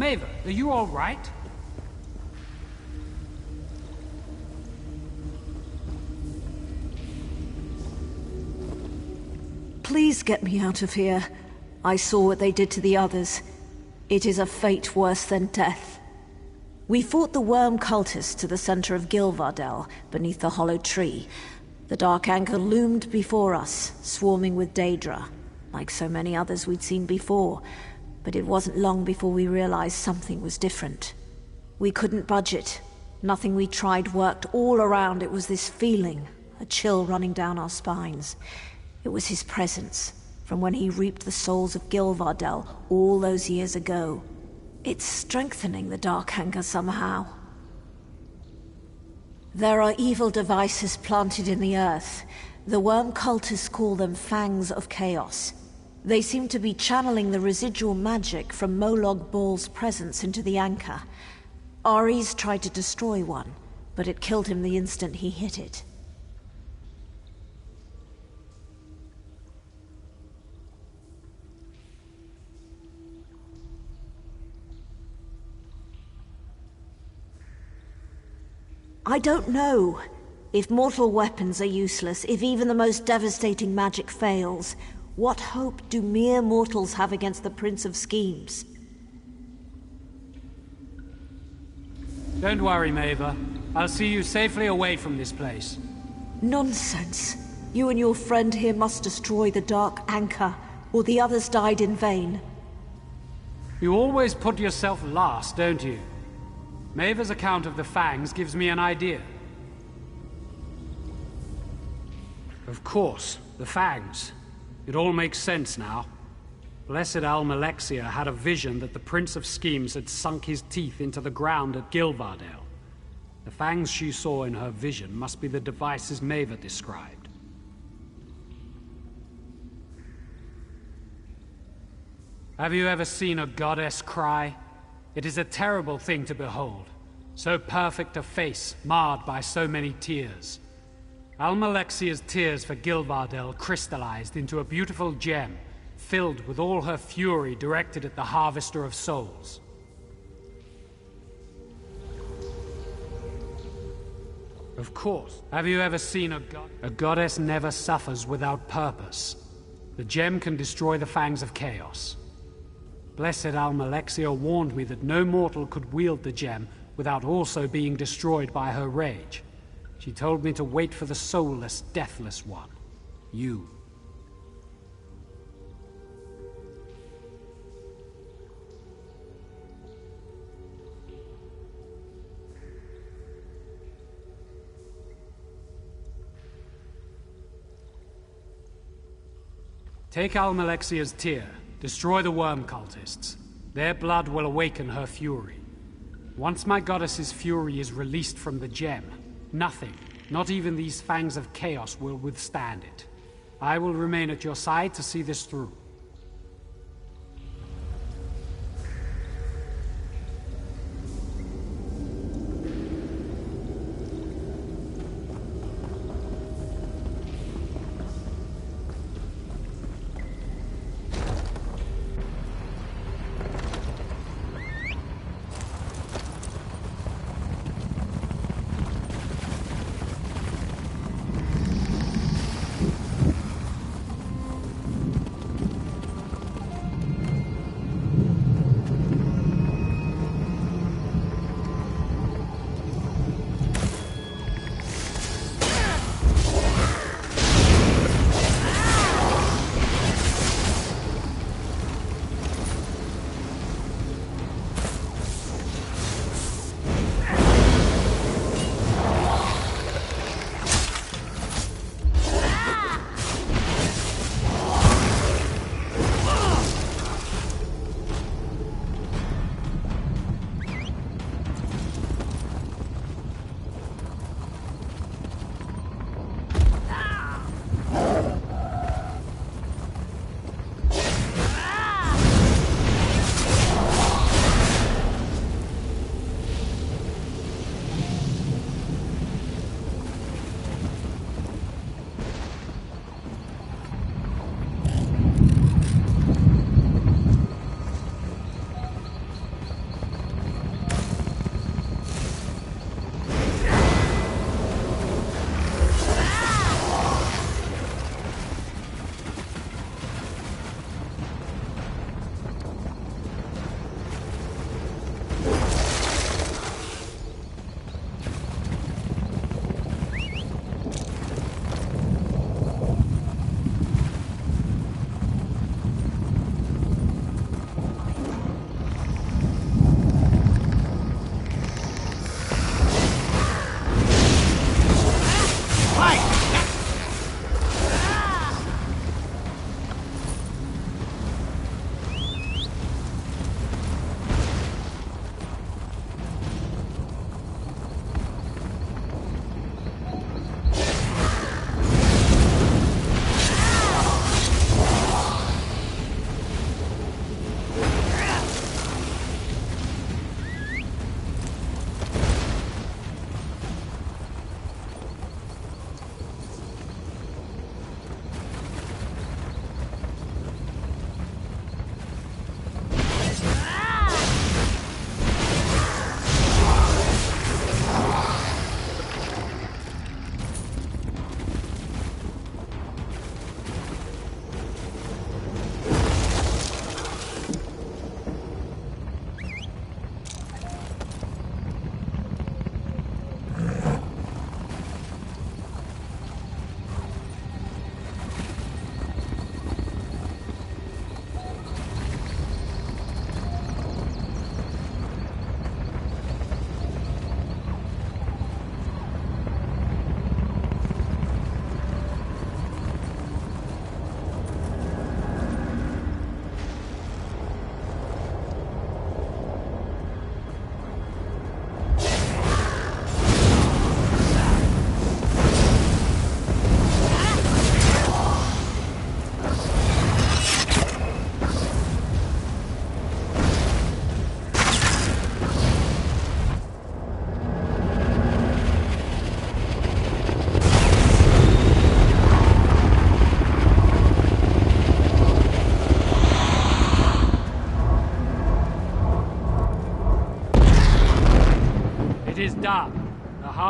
Maeve, are you all right? Please get me out of here. I saw what they did to the others. It is a fate worse than death. We fought the worm cultists to the center of Gilvardel, beneath the hollow tree. The Dark Anchor loomed before us, swarming with Daedra, like so many others we'd seen before. But it wasn't long before we realized something was different. We couldn't budge it. Nothing we tried worked. All around it was this feeling, a chill running down our spines. It was his presence, from when he reaped the souls of Gilvardel all those years ago. It's strengthening the Dark Anchor somehow. There are evil devices planted in the earth. The worm cultists call them Fangs of Chaos. They seem to be channeling the residual magic from Molag Bal's presence into the Anchor. Ares tried to destroy one, but it killed him the instant he hit it. I don't know. If mortal weapons are useless, if even the most devastating magic fails, what hope do mere mortals have against the Prince of Schemes? Don't worry, Maeve. I'll see you safely away from this place. Nonsense. You and your friend here must destroy the Dark Anchor, or the others died in vain. You always put yourself last, don't you? Maeve's account of the Fangs gives me an idea. Of course, the Fangs. It all makes sense now. Blessed Almalexia had a vision that the Prince of Schemes had sunk his teeth into the ground at Gilvardel. The Fangs she saw in her vision must be the devices Maeve described. Have you ever seen a goddess cry? It is a terrible thing to behold. So perfect a face, marred by so many tears. Almalexia's tears for Gilvardel crystallized into a beautiful gem, filled with all her fury directed at the Harvester of Souls. Of course. Have you ever seen a goddess never suffers without purpose. The gem can destroy the Fangs of Chaos. Blessed Almalexia warned me that no mortal could wield the gem without also being destroyed by her rage. She told me to wait for the soulless, deathless one. You. Take Almalexia's tear. Destroy the worm cultists. Their blood will awaken her fury. Once my goddess's fury is released from the gem, nothing, not even these Fangs of Chaos, will withstand it. I will remain at your side to see this through.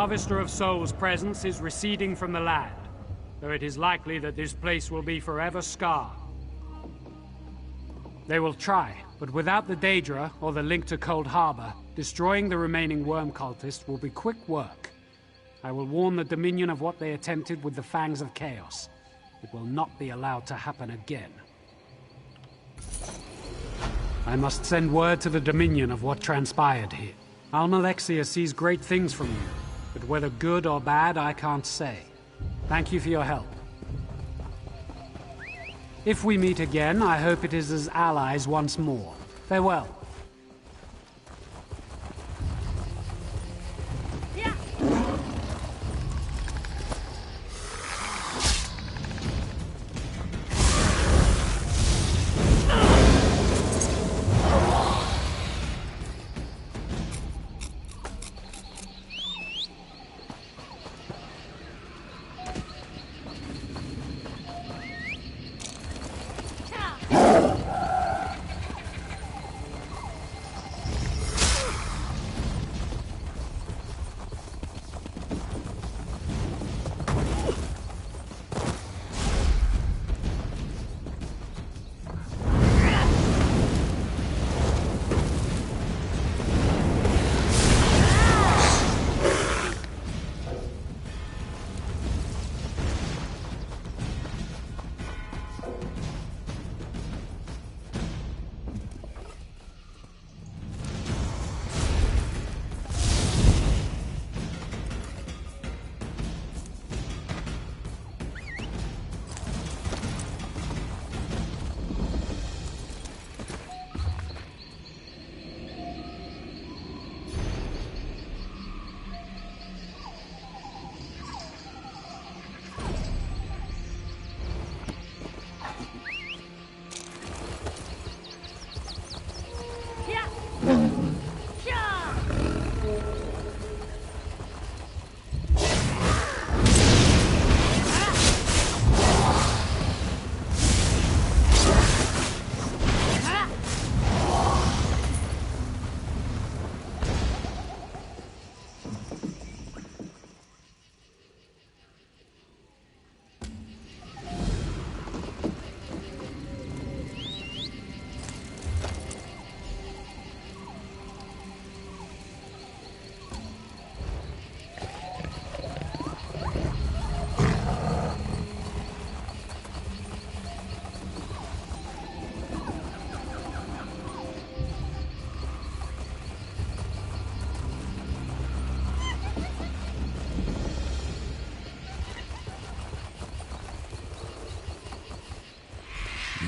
Harvester of Souls' presence is receding from the land, though it is likely that this place will be forever scarred. They will try, but without the Daedra or the link to Cold Harbor, destroying the remaining worm cultists will be quick work. I will warn the Dominion of what they attempted with the Fangs of Chaos. It will not be allowed to happen again. I must send word to the Dominion of what transpired here. Almalexia sees great things from you, but whether good or bad, I can't say. Thank you for your help. If we meet again, I hope it is as allies once more. Farewell.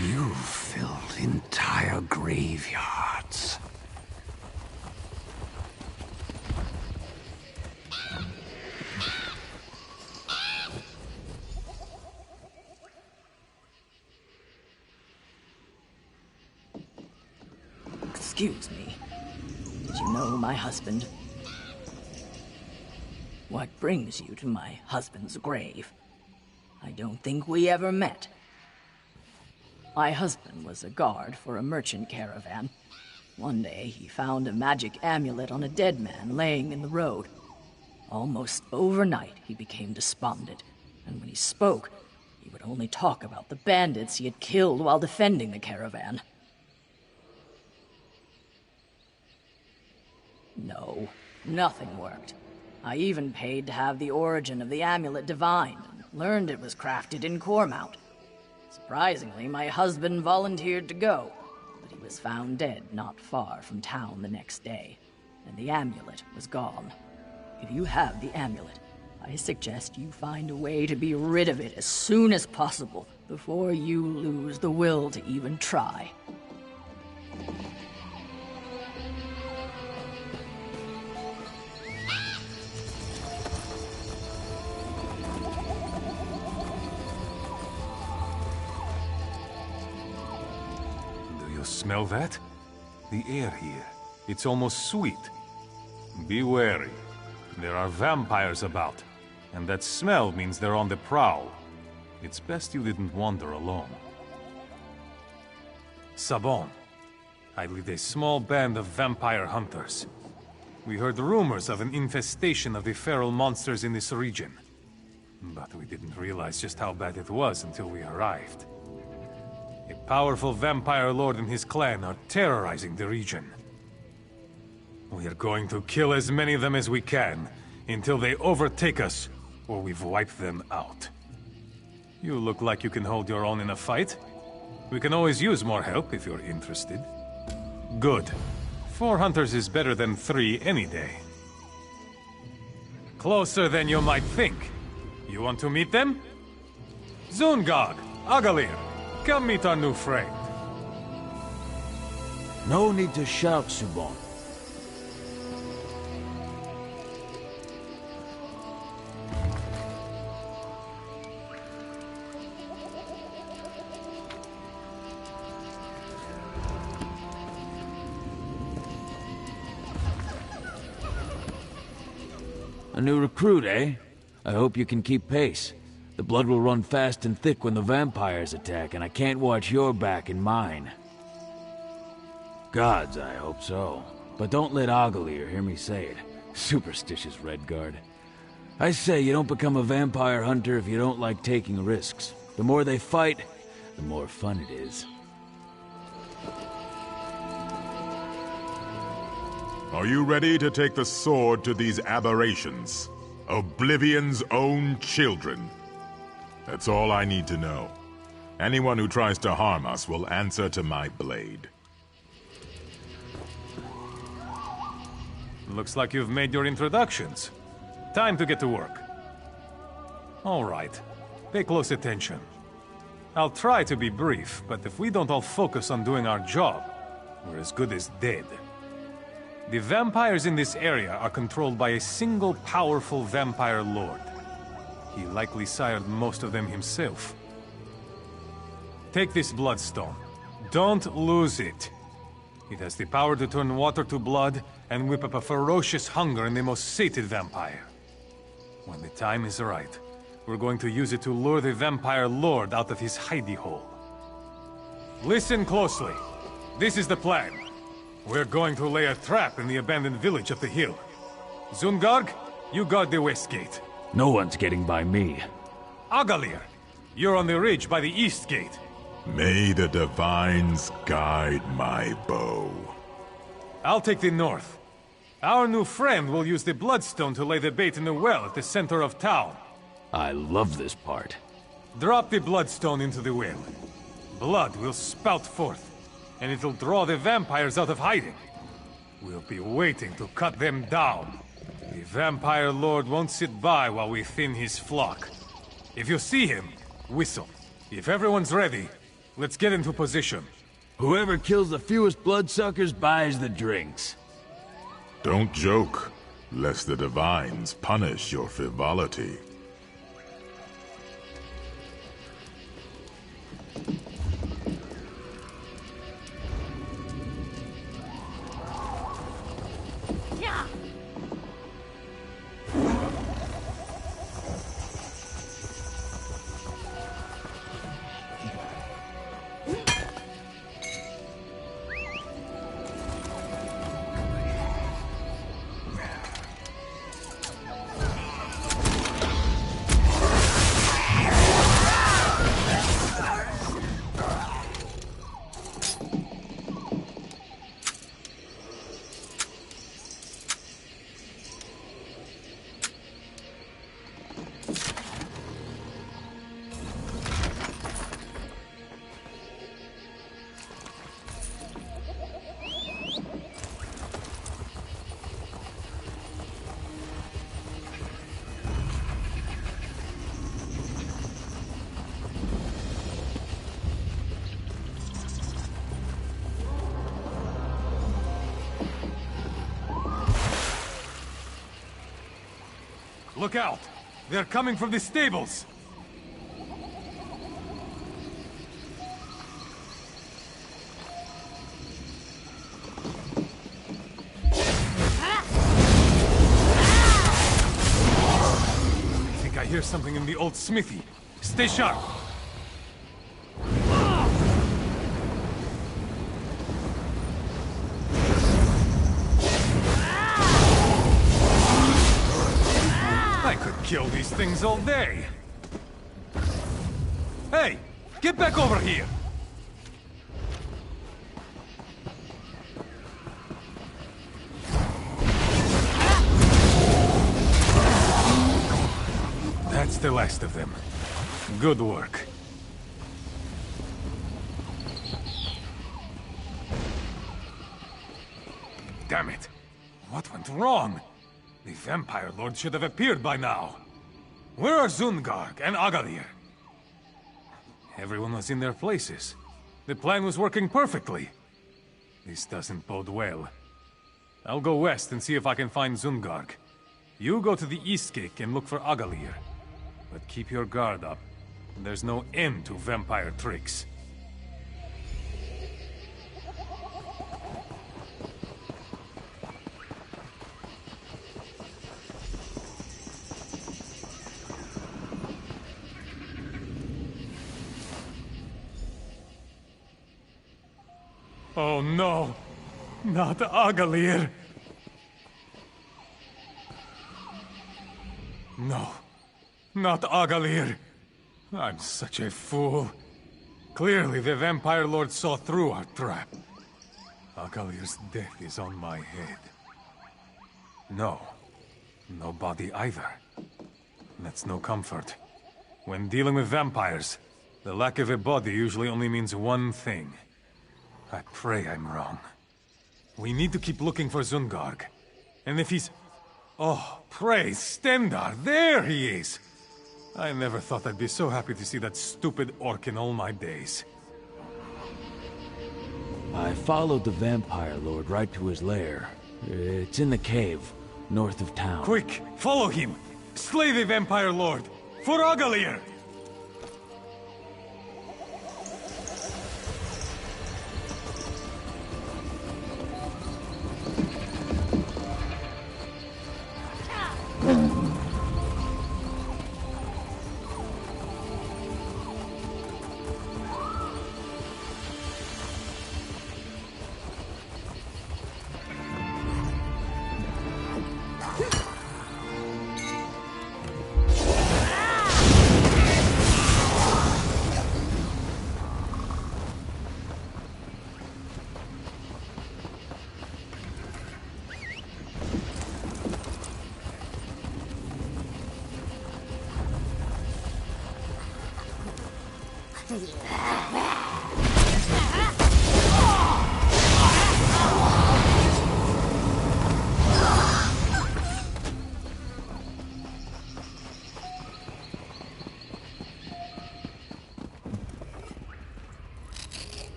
You filled entire graveyards. Excuse me. Did you know my husband? What brings you to my husband's grave? I don't think we ever met. My husband was a guard for a merchant caravan. One day, he found a magic amulet on a dead man laying in the road. Almost overnight, he became despondent, and when he spoke, he would only talk about the bandits he had killed while defending the caravan. No, nothing worked. I even paid to have the origin of the amulet divined, and learned it was crafted in Cormount. Surprisingly, my husband volunteered to go, but he was found dead not far from town the next day, and the amulet was gone. If you have the amulet, I suggest you find a way to be rid of it as soon as possible, before you lose the will to even try. Smell that? The air here. It's almost sweet. Be wary. There are vampires about, and that smell means they're on the prowl. It's best you didn't wander alone. Sabon. I lead a small band of vampire hunters. We heard rumors of an infestation of the feral monsters in this region. But we didn't realize just how bad it was until we arrived. A powerful vampire lord and his clan are terrorizing the region. We are going to kill as many of them as we can, until they overtake us, or we've wiped them out. You look like you can hold your own in a fight. We can always use more help if you're interested. Good. 4 hunters is better than 3 any day. Closer than you might think. You want to meet them? Zungard, Agalir, come meet our new friend. No need to shout, Subon. A new recruit, eh? I hope you can keep pace. The blood will run fast and thick when the vampires attack, and I can't watch your back and mine. Gods, I hope so. But don't let Agalir hear me say it. Superstitious Redguard. I say you don't become a vampire hunter if you don't like taking risks. The more they fight, the more fun it is. Are you ready to take the sword to these aberrations? Oblivion's own children. That's all I need to know. Anyone who tries to harm us will answer to my blade. Looks like you've made your introductions. Time to get to work. All right. Pay close attention. I'll try to be brief, but if we don't all focus on doing our job, we're as good as dead. The vampires in this area are controlled by a single powerful vampire lord. He likely sired most of them himself. Take this bloodstone. Don't lose it. It has the power to turn water to blood and whip up a ferocious hunger in the most sated vampire. When the time is right, we're going to use it to lure the vampire lord out of his hidey hole. Listen closely. This is the plan. We're going to lay a trap in the abandoned village up the hill. Zungarg, you guard the west gate. No one's getting by me. Agalir, you're on the ridge by the east gate. May the divines guide my bow. I'll take the north. Our new friend will use the bloodstone to lay the bait in the well at the center of town. I love this part. Drop the bloodstone into the well. Blood will spout forth, and it'll draw the vampires out of hiding. We'll be waiting to cut them down. The vampire lord won't sit by while we thin his flock. If you see him, whistle. If everyone's ready, let's get into position. Whoever kills the fewest bloodsuckers buys the drinks. Don't joke, lest the divines punish your frivolity. Look out! They're coming from the stables! I think I hear something in the old smithy. Stay sharp! these things all day. Hey! Get back over here! That's the last of them. Good work. Damn it! What went wrong? The Vampire Lord should have appeared by now. Where are Zungarg and Agalir? Everyone was in their places. The plan was working perfectly. This doesn't bode well. I'll go west and see if I can find Zungarg. You go to the East Gate and look for Agalir. But keep your guard up. There's no end to vampire tricks. Oh no! Not Agalir! No. Not Agalir! I'm such a fool. Clearly the Vampire Lord saw through our trap. Agalir's death is on my head. No. No body either. That's no comfort. When dealing with vampires, the lack of a body usually only means one thing. I pray I'm wrong. We need to keep looking for Zungarg. And if he's... Oh, praise Stendar! There he is! I never thought I'd be so happy to see that stupid orc in all my days. I followed the Vampire Lord right to his lair. It's in the cave, north of town. Quick! Follow him! Slay the Vampire Lord! For Agalir!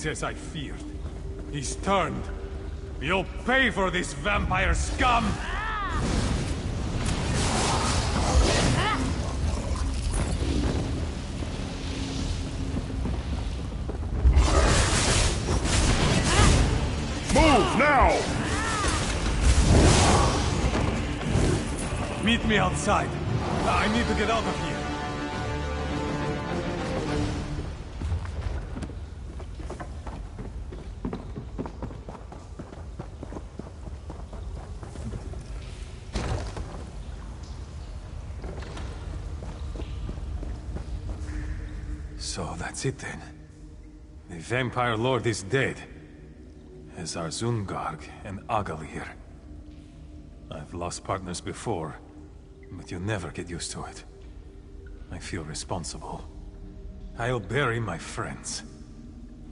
As I feared. He's turned. You'll pay for this, vampire scum! Move now! Meet me outside. I need to get out of here. So that's it then. The Vampire Lord is dead, as are Zungarg and Agalir. I've lost partners before, but you never get used to it. I feel responsible. I'll bury my friends.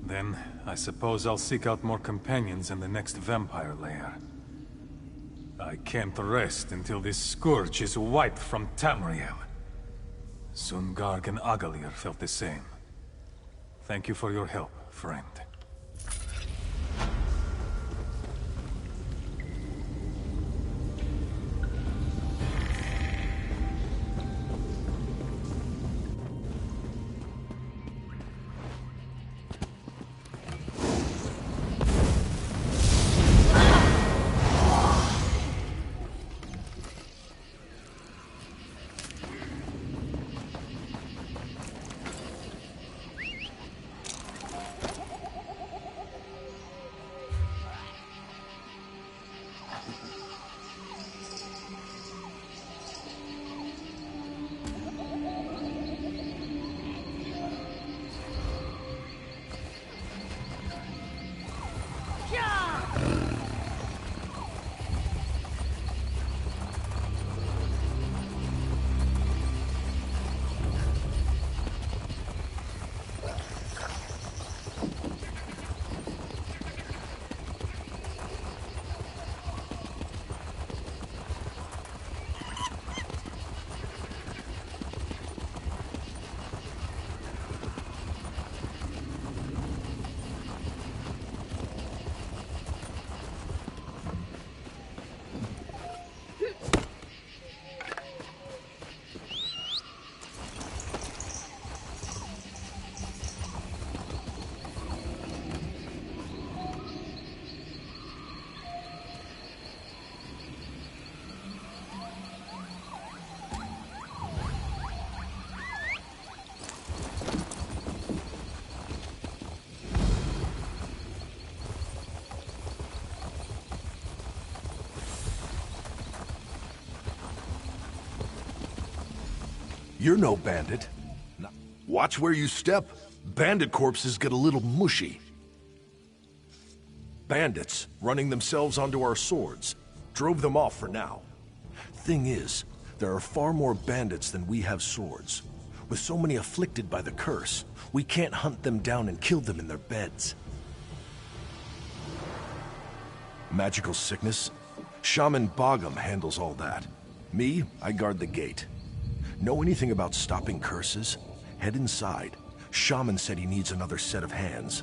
Then, I suppose I'll seek out more companions in the next vampire lair. I can't rest until this scourge is wiped from Tamriel. Zungarg and Agalir felt the same. Thank you for your help, friend. You're no bandit. Watch where you step. Bandit corpses get a little mushy. Bandits, running themselves onto our swords, drove them off for now. Thing is, there are far more bandits than we have swords. With so many afflicted by the curse, we can't hunt them down and kill them in their beds. Magical sickness? Shaman Bogum handles all that. Me, I guard the gate. Know anything about stopping curses? Head inside. Shaman said he needs another set of hands.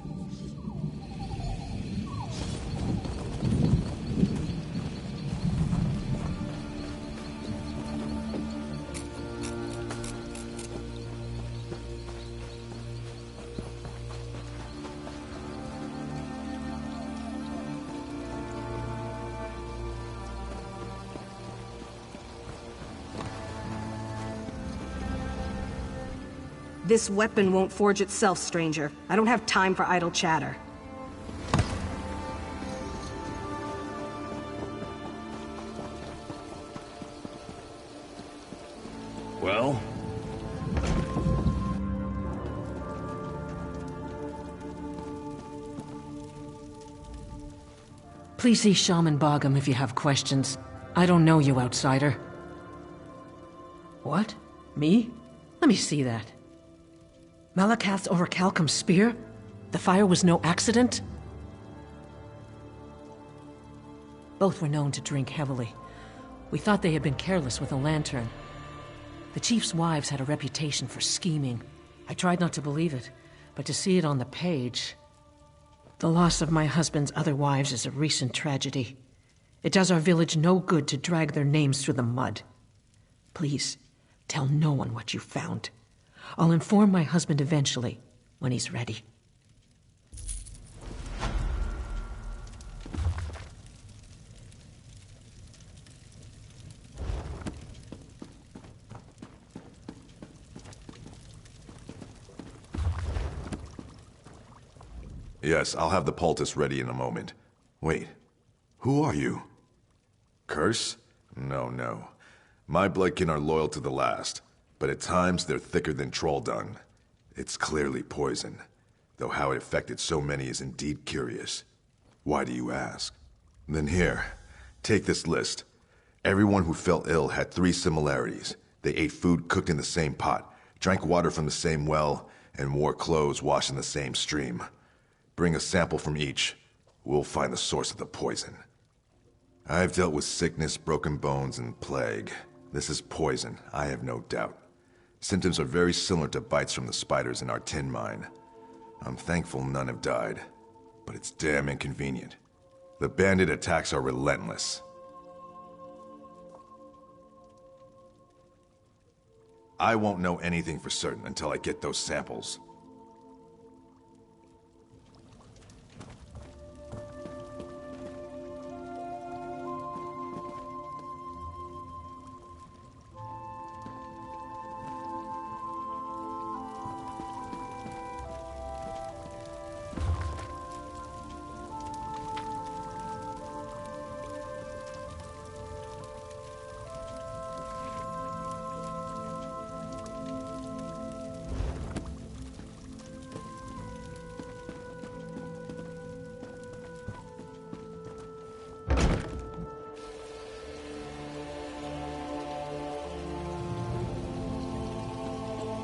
This weapon won't forge itself, stranger. I don't have time for idle chatter. Well? Please see Shaman Bogum if you have questions. I don't know you, outsider. What? Me? Let me see that. Malakath's Orichalcum's spear? The fire was no accident? Both were known to drink heavily. We thought they had been careless with a lantern. The chief's wives had a reputation for scheming. I tried not to believe it, but to see it on the page... The loss of my husband's other wives is a recent tragedy. It does our village no good to drag their names through the mud. Please, tell no one what you found. I'll inform my husband eventually, when he's ready. Yes, I'll have the poultice ready in a moment. Wait, who are you? Curse? No. My bloodkin are loyal to the last. But at times, they're thicker than troll dung. It's clearly poison, though how it affected so many is indeed curious. Why do you ask? Then here, take this list. Everyone who fell ill had 3 similarities. They ate food cooked in the same pot, drank water from the same well, and wore clothes washed in the same stream. Bring a sample from each. We'll find the source of the poison. I've dealt with sickness, broken bones, and plague. This is poison, I have no doubt. Symptoms are very similar to bites from the spiders in our tin mine. I'm thankful none have died, but it's damn inconvenient. The bandit attacks are relentless. I won't know anything for certain until I get those samples.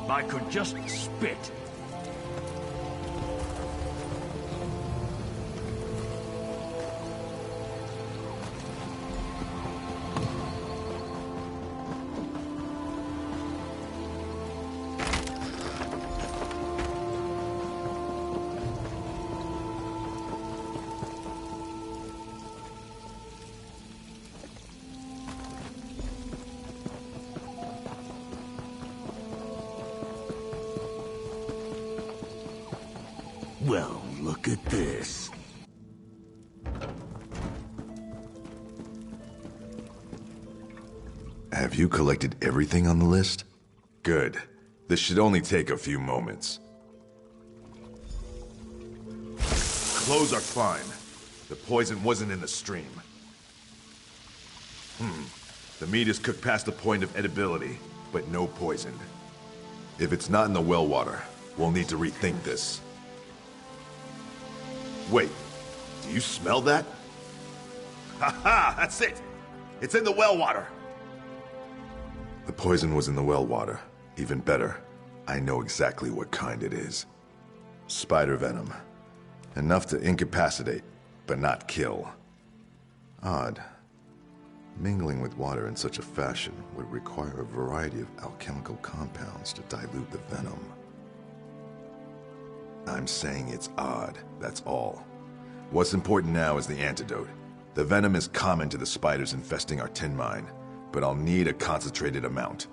I could just spit. Well, look at this. Have you collected everything on the list? Good. This should only take a few moments. Clothes are fine. The poison wasn't in the stream. The meat is cooked past the point of edibility, but no poison. If it's not in the well water, we'll need to rethink this. Wait, do you smell that? Ha ha! That's it! It's in the well water! The poison was in the well water. Even better, I know exactly what kind it is. Spider venom. Enough to incapacitate, but not kill. Odd. Mingling with water in such a fashion would require a variety of alchemical compounds to dilute the venom. I'm saying it's odd, that's all. What's important now is the antidote. The venom is common to the spiders infesting our tin mine, but I'll need a concentrated amount.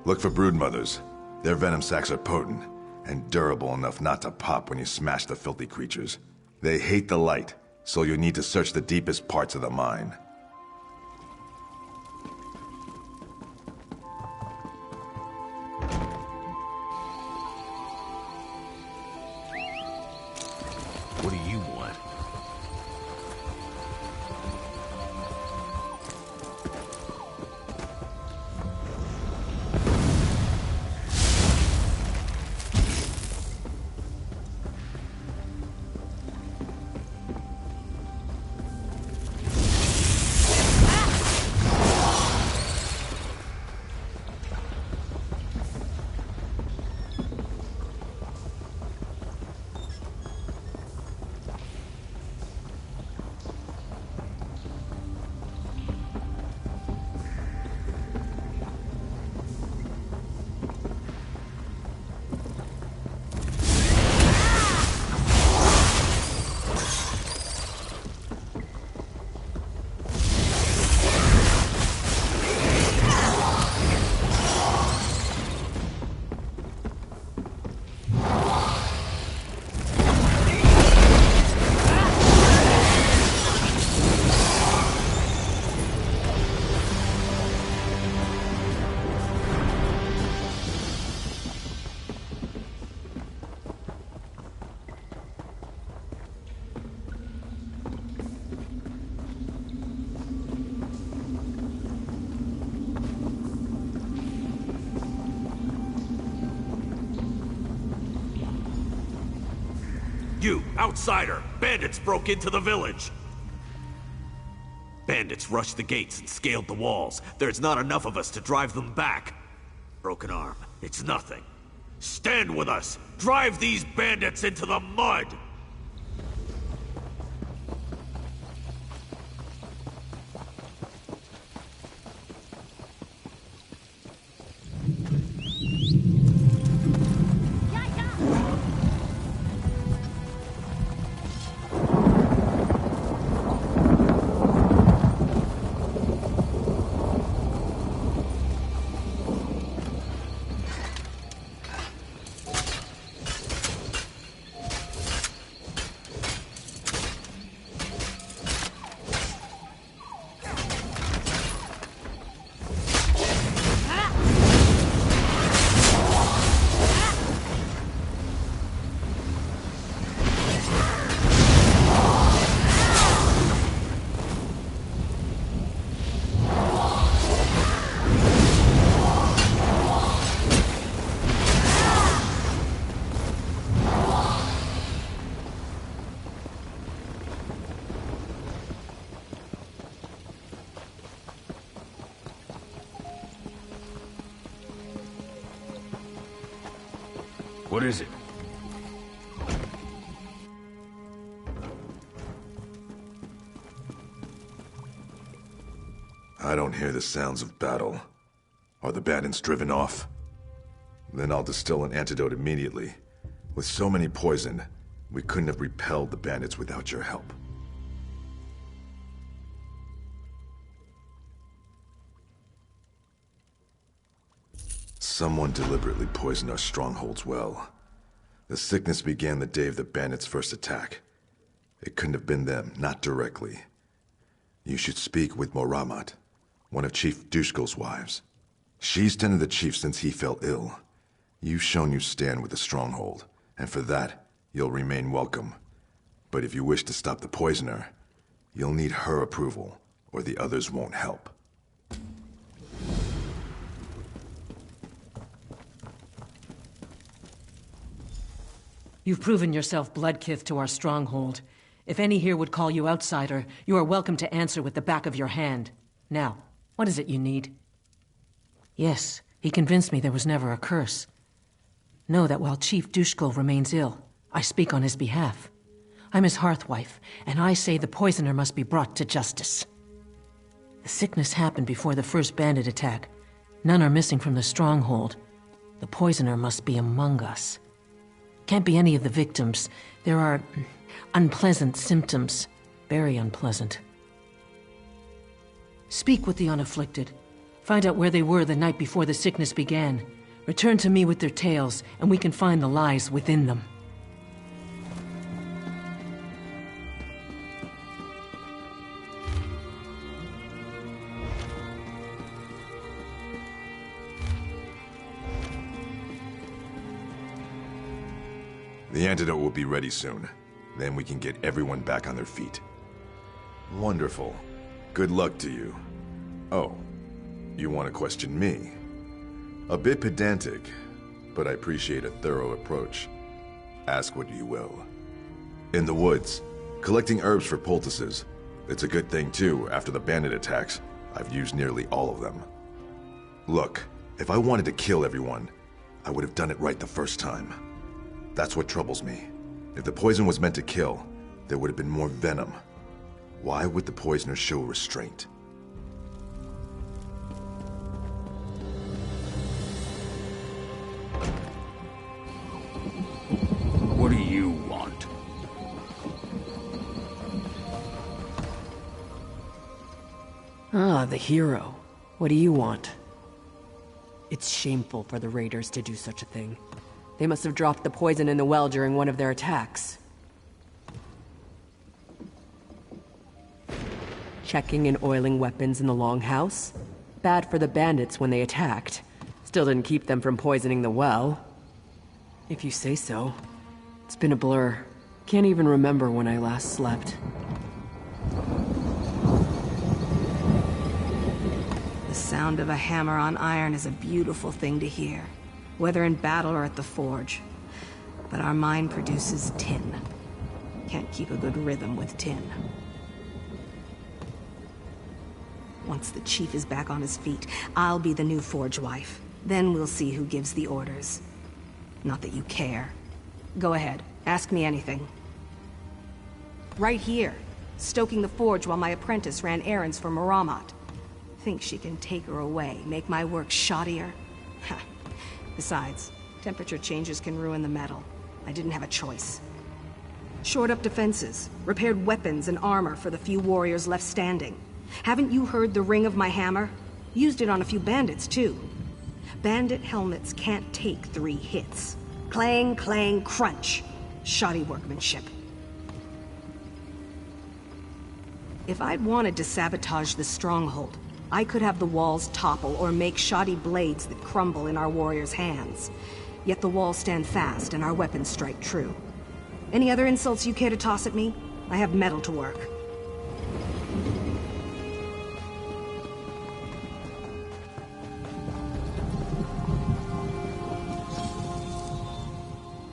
Look for broodmothers. Their venom sacs are potent, and durable enough not to pop when you smash the filthy creatures. They hate the light, so you'll need to search the deepest parts of the mine. What do you want? You, outsider! Bandits broke into the village! Bandits rushed the gates and scaled the walls. There's not enough of us to drive them back. Broken arm, it's nothing. Stand with us! Drive these bandits into the mud! What is it? I don't hear the sounds of battle. Are the bandits driven off? Then I'll distill an antidote immediately. With so many poisoned, we couldn't have repelled the bandits without your help. Someone deliberately poisoned our strongholds well. The sickness began the day of the bandits' first attack. It couldn't have been them, not directly. You should speak with Moramat, one of Chief Dushkel's wives. She's tended the chief since he fell ill. You've shown you stand with the stronghold, and for that, you'll remain welcome. But if you wish to stop the poisoner, you'll need her approval, or the others won't help. You've proven yourself bloodkith to our stronghold. If any here would call you outsider, you are welcome to answer with the back of your hand. Now, what is it you need? Yes, he convinced me there was never a curse. Know that while Chief Dushkul remains ill, I speak on his behalf. I'm his hearthwife, and I say the poisoner must be brought to justice. The sickness happened before the first bandit attack. None are missing from the stronghold. The poisoner must be among us. Can't be any of the victims. There are unpleasant symptoms. Very unpleasant. Speak with the unafflicted. Find out where they were the night before the sickness began. Return to me with their tales, and we can find the lies within them. The antidote will be ready soon. Then we can get everyone back on their feet. Wonderful. Good luck to you. Oh, you want to question me? A bit pedantic, but I appreciate a thorough approach. Ask what you will. In the woods, collecting herbs for poultices. It's a good thing too, after the bandit attacks. I've used nearly all of them. Look, if I wanted to kill everyone, I would have done it right the first time. That's what troubles me. If the poison was meant to kill, there would have been more venom. Why would the poisoner show restraint? What do you want? Ah, the hero. What do you want? It's shameful for the raiders to do such a thing. They must have dropped the poison in the well during one of their attacks. Checking and oiling weapons in the Longhouse? Bad for the bandits when they attacked. Still didn't keep them from poisoning the well. If you say so. It's been a blur. Can't even remember when I last slept. The sound of a hammer on iron is a beautiful thing to hear, whether in battle or at the forge. But our mine produces tin. Can't keep a good rhythm with tin. Once the chief is back on his feet, I'll be the new forge wife. Then we'll see who gives the orders. Not that you care. Go ahead, ask me anything. Right here, stoking the forge while my apprentice ran errands for Maramat. Think she can take her away, make my work shoddier? Ha. Besides, temperature changes can ruin the metal. I didn't have a choice. Shored up defenses, repaired weapons and armor for the few warriors left standing. Haven't you heard the ring of my hammer? Used it on a few bandits, too. Bandit helmets can't take 3 hits. Clang, clang, crunch. Shoddy workmanship. If I'd wanted to sabotage the stronghold, I could have the walls topple or make shoddy blades that crumble in our warriors' hands. Yet the walls stand fast and our weapons strike true. Any other insults you care to toss at me? I have metal to work.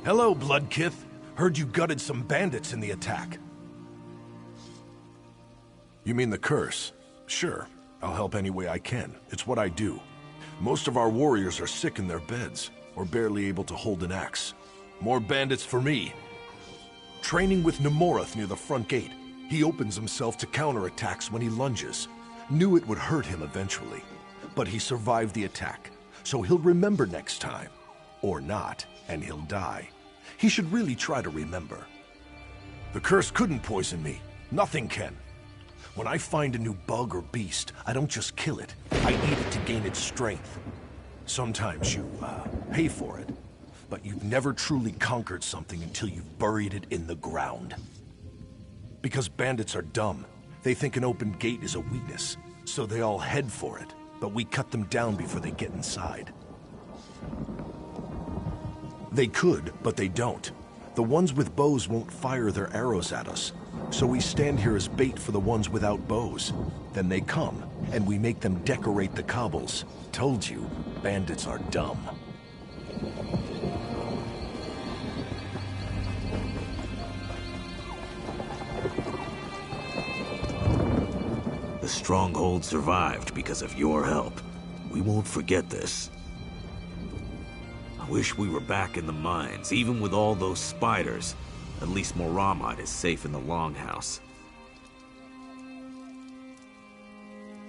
Hello, Bloodkith. Heard you gutted some bandits in the attack. You mean the curse? Sure. I'll help any way I can. It's what I do. Most of our warriors are sick in their beds, or barely able to hold an axe. More bandits for me. Training with Nemorath near the front gate. He opens himself to counterattacks when he lunges. Knew it would hurt him eventually. But he survived the attack, so he'll remember next time. Or not, and he'll die. He should really try to remember. The curse couldn't poison me. Nothing can. When I find a new bug or beast, I don't just kill it. I eat it to gain its strength. Sometimes you, pay for it. But you've never truly conquered something until you've buried it in the ground. Because bandits are dumb. They think an open gate is a weakness, so they all head for it. But we cut them down before they get inside. They could, but they don't. The ones with bows won't fire their arrows at us. So we stand here as bait for the ones without bows. Then they come, and we make them decorate the cobbles. Told you, bandits are dumb. stronghold survived because of your help. We won't forget this. I wish we were back in the mines, even with all those spiders. At least Moramad is safe in the Longhouse.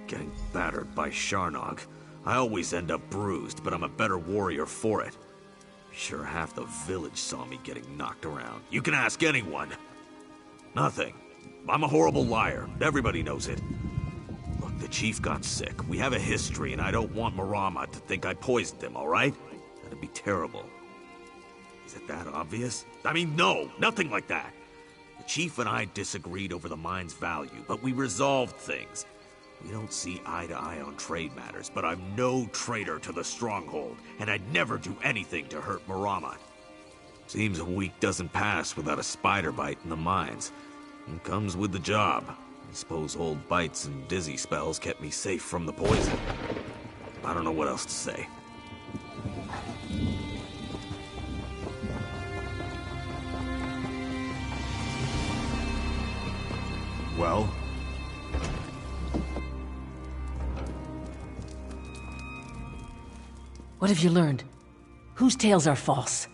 Getting battered by Sharnog. I always end up bruised, but I'm a better warrior for it. Sure half the village saw me getting knocked around. You can ask anyone. Nothing. I'm a horrible liar. Everybody knows it. Look, the chief got sick. We have a history, and I don't want Moramad to think I poisoned him, all right? That'd be terrible. Is it that obvious? I mean, no, nothing like that. The chief and I disagreed over the mine's value, but we resolved things. We don't see eye to eye on trade matters, but I'm no traitor to the stronghold, and I'd never do anything to hurt Moramad. Seems a week doesn't pass without a spider bite in the mines. It comes with the job. I suppose old bites and dizzy spells kept me safe from the poison. I don't know what else to say. Well? What have you learned? Whose tales are false?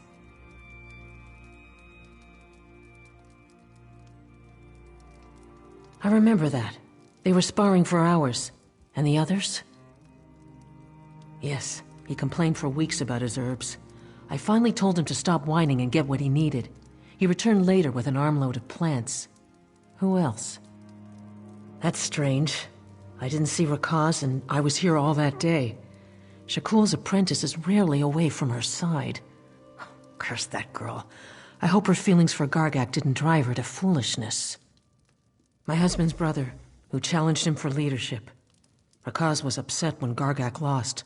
I remember that. They were sparring for hours. And the others? Yes, he complained for weeks about his herbs. I finally told him to stop whining and get what he needed. He returned later with an armload of plants. Who else? That's strange. I didn't see Rakaz, and I was here all that day. Shakul's apprentice is rarely away from her side. Curse that girl. I hope her feelings for Gargak didn't drive her to foolishness. My husband's brother, who challenged him for leadership. Rakaz was upset when Gargak lost,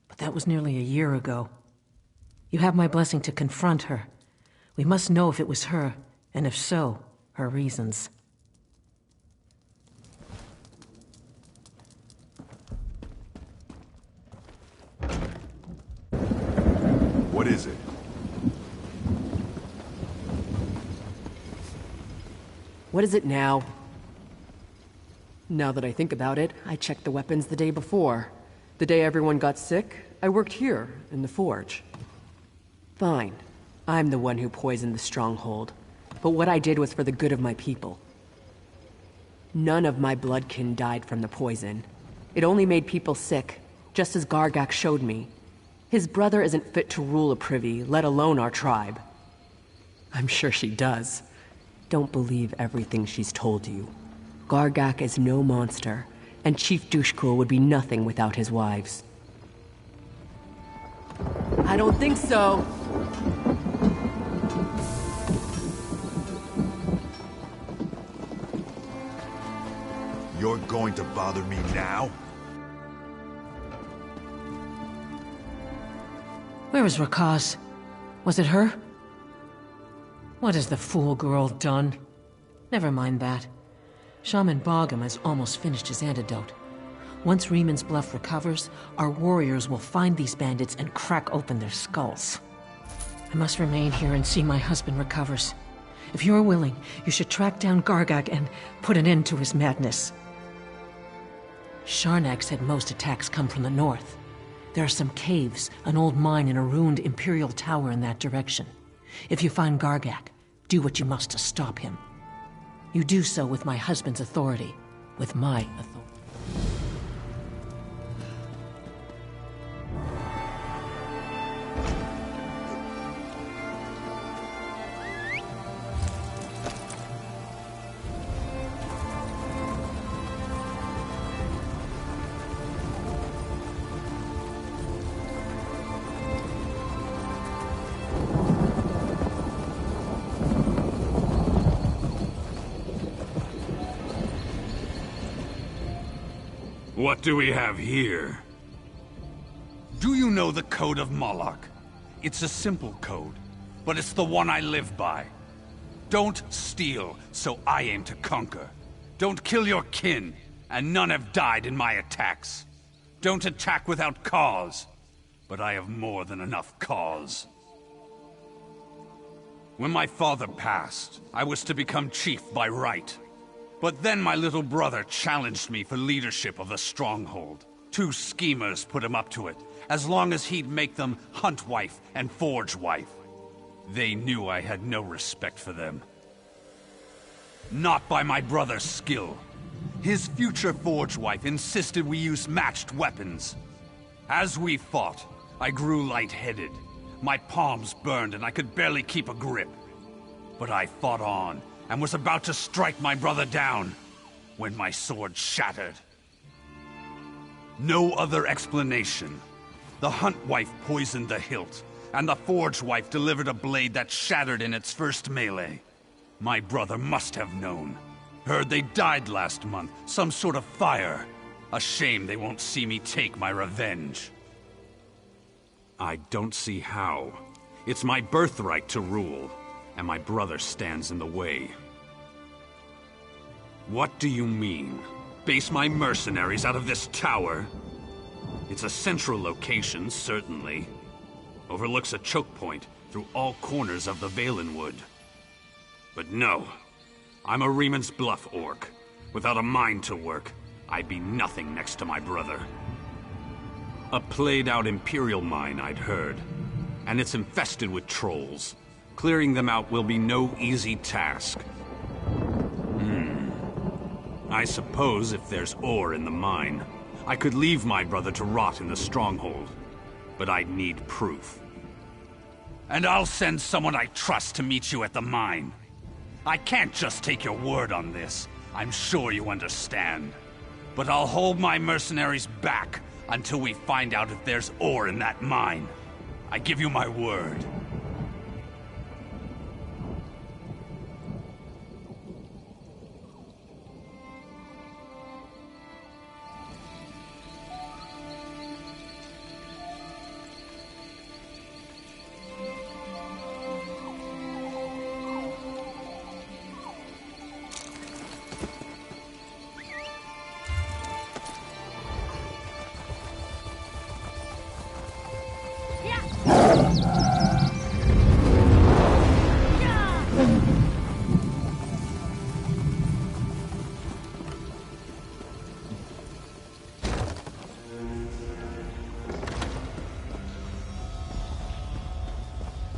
but that was nearly a year ago. You have my blessing to confront her. We must know if it was her, and if so, her reasons. What is it? What is it now? Now that I think about it, I checked the weapons the day before. The day everyone got sick, I worked here, in the forge. Fine. I'm the one who poisoned the stronghold. But what I did was for the good of my people. None of my bloodkin died from the poison. It only made people sick, just as Gargak showed me. His brother isn't fit to rule a privy, let alone our tribe. I'm sure she does. Don't believe everything she's told you. Gargak is no monster, and Chief Dushkul would be nothing without his wives. I don't think so. You're going to bother me now? Where is Rakaz? Was it her? What has the fool girl done? Never mind that. Shaman Bogum has almost finished his antidote. Once Reeman's Bluff recovers, our warriors will find these bandits and crack open their skulls. I must remain here and see my husband recovers. If you're willing, you should track down Gargak and put an end to his madness. Sharnak said most attacks come from the north. There are some caves, an old mine, and a ruined Imperial tower in that direction. If you find Gargak, do what you must to stop him. You do so with my husband's authority, with my authority. What do we have here? Do you know the Code of Moloch? It's a simple code, but it's the one I live by. Don't steal, so I aim to conquer. Don't kill your kin, and none have died in my attacks. Don't attack without cause, but I have more than enough cause. When my father passed, I was to become chief by right. But then my little brother challenged me for leadership of the stronghold. 2 schemers put him up to it, as long as he'd make them Hunt Wife and Forge Wife. They knew I had no respect for them. Not by my brother's skill. His future Forge Wife insisted we use matched weapons. As we fought, I grew lightheaded. My palms burned and I could barely keep a grip. But I fought on, and was about to strike my brother down, when my sword shattered. No other explanation. The Hunt Wife poisoned the hilt, and the Forge Wife delivered a blade that shattered in its first melee. My brother must have known. Heard they died last month, some sort of fire. A shame they won't see me take my revenge. I don't see how. It's my birthright to rule, and my brother stands in the way. What do you mean? Base my mercenaries out of this tower? It's a central location, certainly. Overlooks a choke point through all corners of the Valenwood. But no, I'm a Reman's Bluff orc. Without a mind to work, I'd be nothing next to my brother. A played-out Imperial mine, I'd heard. And it's infested with trolls. Clearing them out will be no easy task. I suppose if there's ore in the mine, I could leave my brother to rot in the stronghold. But I'd need proof. And I'll send someone I trust to meet you at the mine. I can't just take your word on this. I'm sure you understand. But I'll hold my mercenaries back until we find out if there's ore in that mine. I give you my word.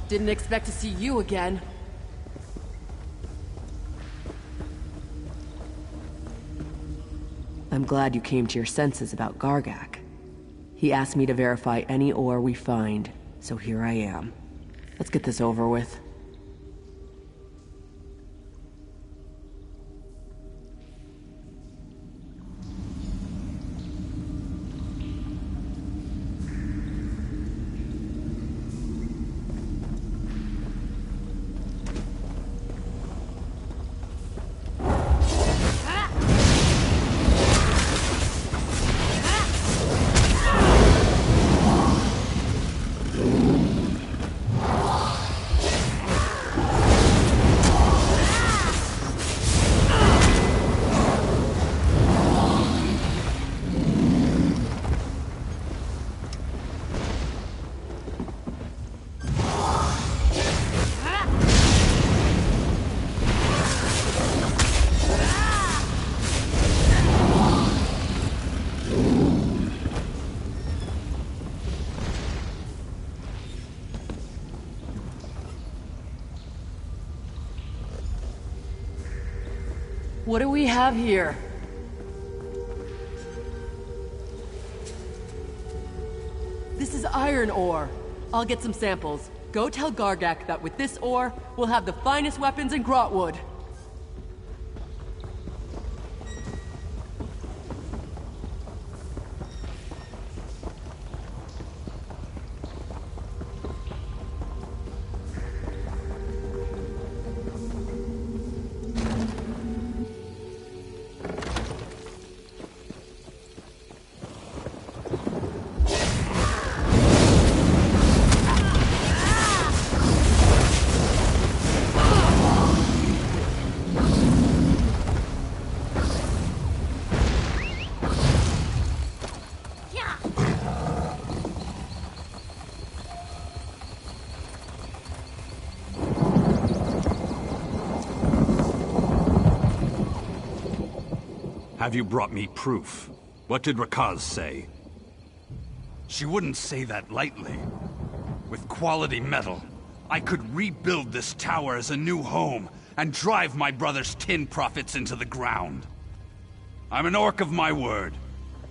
Didn't expect to see you again. I'm glad you came to your senses about Gargak. He asked me to verify any ore we find, so here I am. Let's get this over with. What do we have here? This is iron ore. I'll get some samples. Go tell Gargak that with this ore, we'll have the finest weapons in Grahtwood. Have you brought me proof? What did Rakaz say? She wouldn't say that lightly. With quality metal, I could rebuild this tower as a new home and drive my brother's tin profits into the ground. I'm an orc of my word.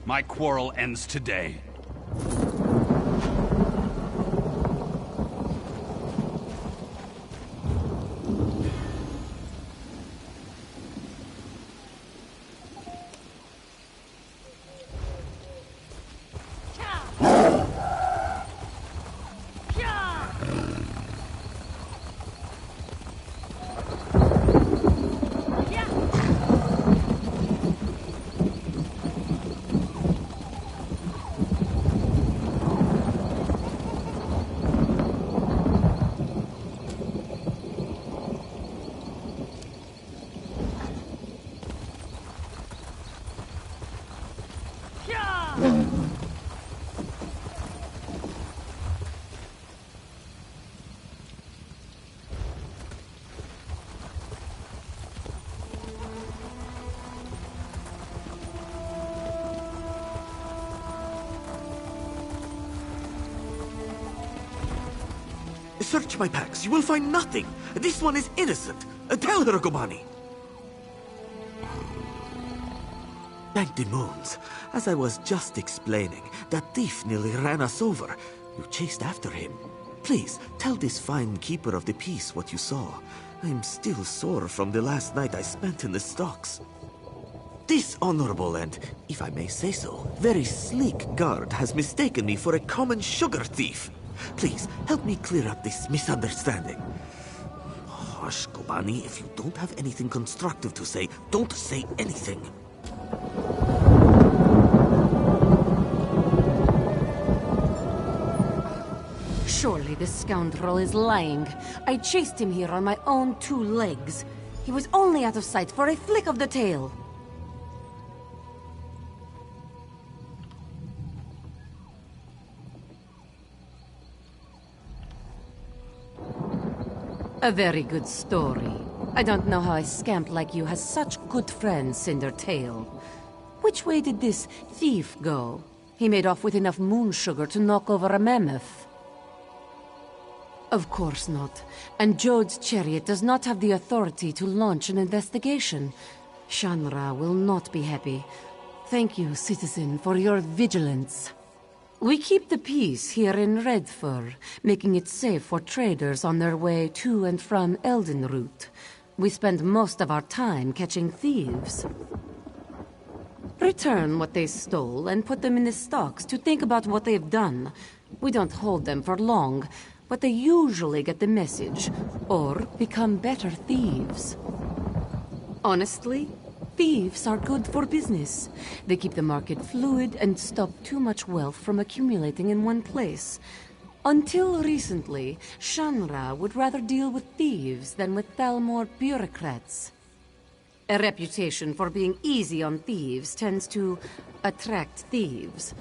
My quarrel ends today. Search my packs. You will find nothing. This one is innocent. Tell her, Gobani. Thank the moons. As I was just explaining, that thief nearly ran us over. You chased after him. Please, tell this fine keeper of the peace what you saw. I'm still sore from the last night I spent in the stocks. This honorable and, if I may say so, very sleek guard has mistaken me for a common sugar thief. Please, help me clear up this misunderstanding. Hush, Gobani. If you don't have anything constructive to say, don't say anything. Surely this scoundrel is lying. I chased him here on my own 2 legs. He was only out of sight for a flick of the tail. A very good story. I don't know how a scamp like you has such good friends, Cindertail. Which way did this thief go? He made off with enough moon sugar to knock over a mammoth. Of course not. And Jode's chariot does not have the authority to launch an investigation. Shanra will not be happy. Thank you, citizen, for your vigilance. We keep the peace here in Redfur, making it safe for traders on their way to and from Eldenroot. We spend most of our time catching thieves. Return what they stole and put them in the stocks to think about what they've done. We don't hold them for long, but they usually get the message, or become better thieves. Honestly, thieves are good for business. They keep the market fluid and stop too much wealth from accumulating in one place. Until recently, Shanra would rather deal with thieves than with Thalmor bureaucrats. A reputation for being easy on thieves tends to attract thieves.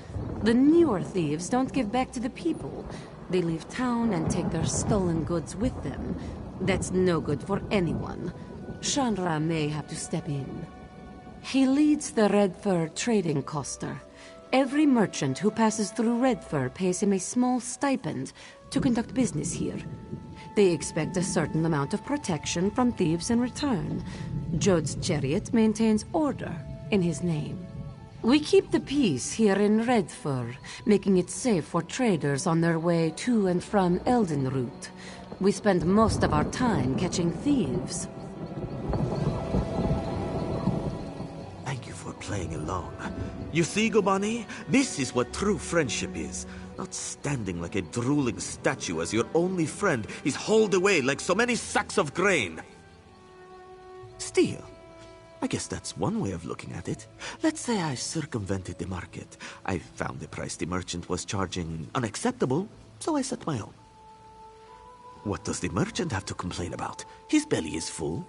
The newer thieves don't give back to the people. They leave town and take their stolen goods with them. That's no good for anyone. Shanra may have to step in. He leads the Redfur trading coster. Every merchant who passes through Redfur pays him a small stipend to conduct business here. They expect a certain amount of protection from thieves in return. Jode's chariot maintains order in his name. We keep the peace here in Redfur, making it safe for traders on their way to and from Eldenroot. We spend most of our time catching thieves. Playing along. You see, Gobani? This is what true friendship is. Not standing like a drooling statue as your only friend is hauled away like so many sacks of grain. Still, I guess that's one way of looking at it. Let's say I circumvented the market. I found the price the merchant was charging unacceptable, so I set my own. What does the merchant have to complain about? His belly is full.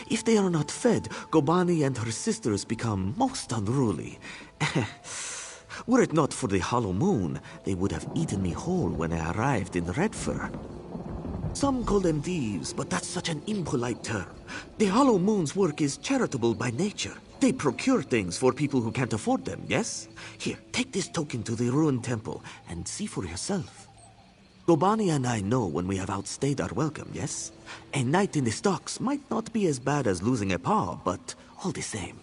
If they are not fed, Gobani and her sisters become most unruly. Were it not for the hollow moon, they would have eaten me whole when I arrived in Redfur. Some call them thieves, but that's such an impolite term. The hollow moon's work is charitable by nature. They procure things for people who can't afford them, yes? Here, take this token to the ruined temple and see for yourself. Gobani and I know when we have outstayed our welcome, yes? A night in the stocks might not be as bad as losing a paw, but all the same.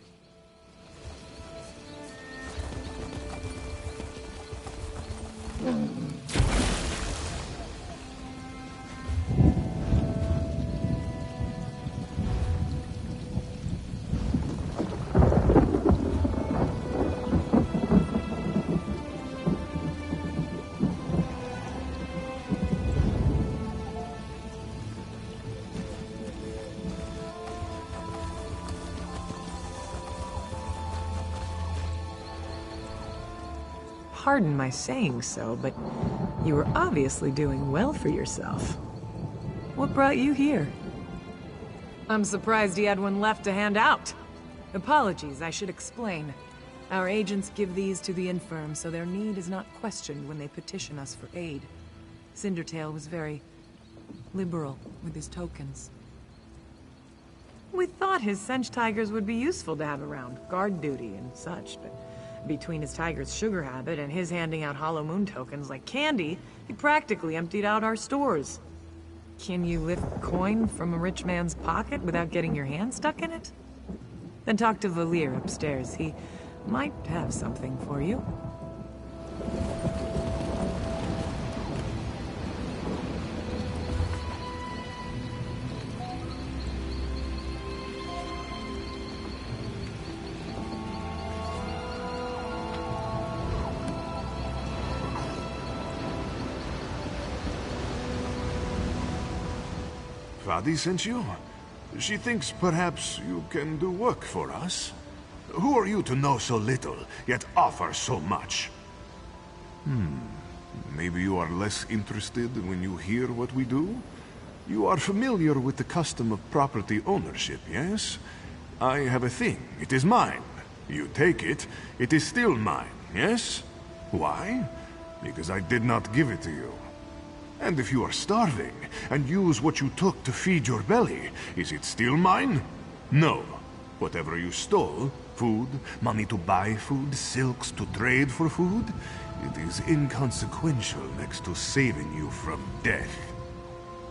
Pardon my saying so, but you were obviously doing well for yourself. What brought you here? I'm surprised he had one left to hand out. Apologies, I should explain. Our agents give these to the infirm, so their need is not questioned when they petition us for aid. Cindertail was very liberal with his tokens. We thought his Sench tigers would be useful to have around, guard duty and such, but between his tiger's sugar habit and his handing out Hollow Moon tokens like candy, he practically emptied out our stores. Can you lift coin from a rich man's pocket without getting your hand stuck in it? Then talk to Valir upstairs. He might have something for you. Vadi sent you? She thinks perhaps you can do work for us? Who are you to know so little, yet offer so much? Maybe you are less interested when you hear what we do? You are familiar with the custom of property ownership, yes? I have a thing. It is mine. You take it, it is still mine, yes? Why? Because I did not give it to you. And if you are starving, and use what you took to feed your belly, is it still mine? No. Whatever you stole, food, money to buy food, silks to trade for food, it is inconsequential next to saving you from death.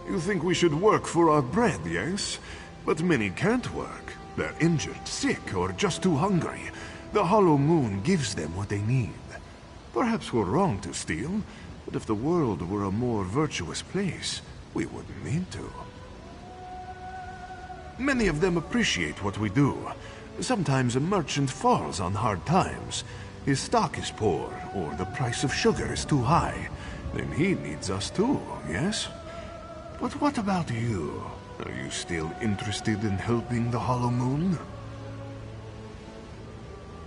You think we should work for our bread, yes? But many can't work. They're injured, sick, or just too hungry. The Hollow Moon gives them what they need. Perhaps we're wrong to steal, but if the world were a more virtuous place, we wouldn't need to. Many of them appreciate what we do. Sometimes a merchant falls on hard times. His stock is poor, or the price of sugar is too high. Then he needs us too, yes? But what about you? Are you still interested in helping the Hollow Moon?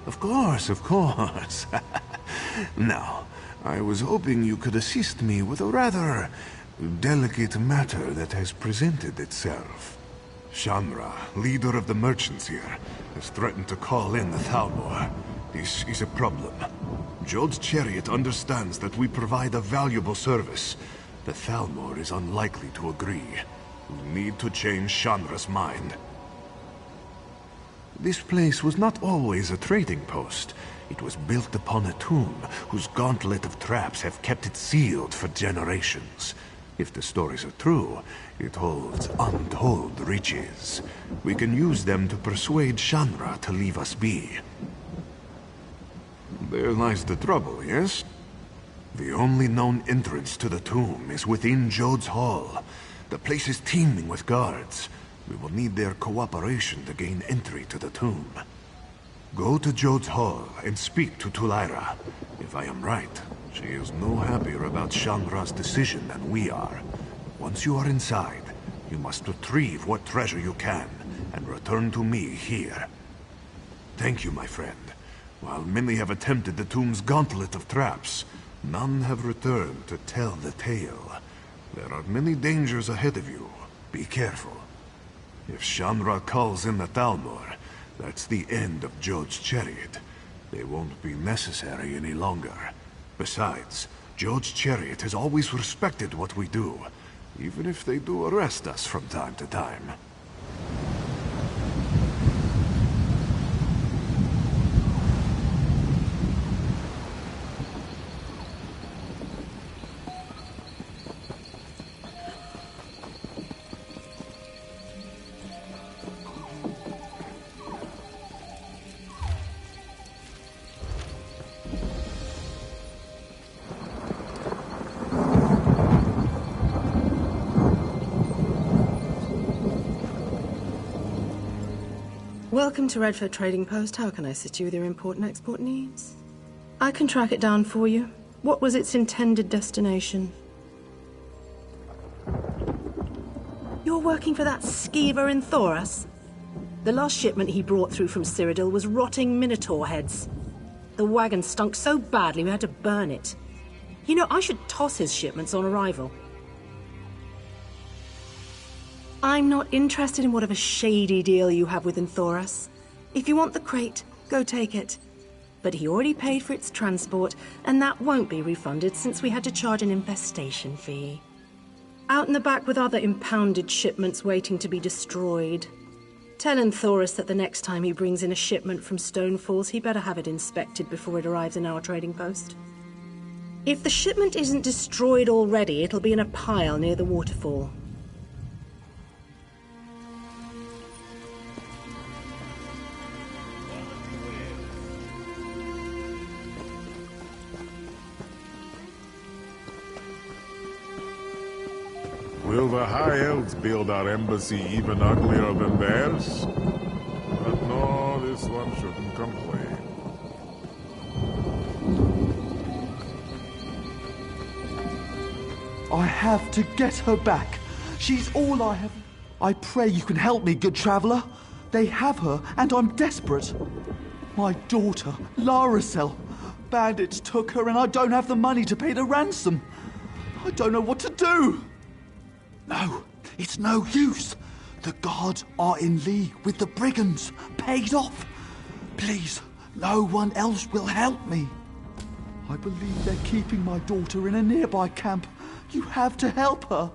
Of course, of course. Now, I was hoping you could assist me with a rather delicate matter that has presented itself. Shamra, leader of the merchants here, has threatened to call in the Thalmor. This is a problem. Jod's chariot understands that we provide a valuable service. The Thalmor is unlikely to agree. We need to change Shamra's mind. This place was not always a trading post. It was built upon a tomb, whose gauntlet of traps have kept it sealed for generations. If the stories are true, it holds untold riches. We can use them to persuade Shamra to leave us be. There lies the trouble, yes? The only known entrance to the tomb is within Jod's Hall. The place is teeming with guards. We will need their cooperation to gain entry to the tomb. Go to Jod's Hall and speak to Tulaira. If I am right, she is no happier about Shamra's decision than we are. Once you are inside, you must retrieve what treasure you can and return to me here. Thank you, my friend. While many have attempted the tomb's gauntlet of traps, none have returned to tell the tale. There are many dangers ahead of you. Be careful. If Shamra calls in the Thalmor, that's the end of Jod's chariot. They won't be necessary any longer. Besides, Jod's chariot has always respected what we do, even if they do arrest us from time to time. Welcome to Redford Trading Post. How can I assist you with your import and export needs? I can track it down for you. What was its intended destination? You're working for that skeever in Thoras? The last shipment he brought through from Cyrodiil was rotting minotaur heads. The wagon stunk so badly we had to burn it. You know, I should toss his shipments on arrival. I'm not interested in whatever shady deal you have with Thoras. If you want the crate, go take it. But he already paid for its transport, and that won't be refunded since we had to charge an infestation fee. Out in the back with other impounded shipments waiting to be destroyed. Tell Thoras that the next time he brings in a shipment from Stone Falls, he better have it inspected before it arrives in our trading post. If the shipment isn't destroyed already, it'll be in a pile near the waterfall. Will the High Elves build our embassy even uglier than theirs? But no, this one shouldn't complain. I have to get her back. She's all I have. I pray you can help me, good traveller. They have her, and I'm desperate. My daughter, Laracel. Bandits took her, and I don't have the money to pay the ransom. I don't know what to do. No, it's no use. The gods are in league with the brigands, paid off. Please, no one else will help me. I believe they're keeping my daughter in a nearby camp. You have to help her.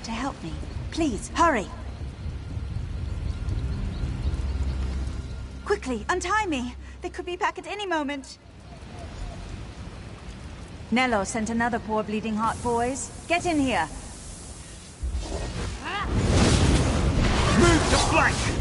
To help me. Please, hurry! Quickly, untie me! They could be back at any moment. Nello sent another poor bleeding heart, boys. Get in here! Move to flank!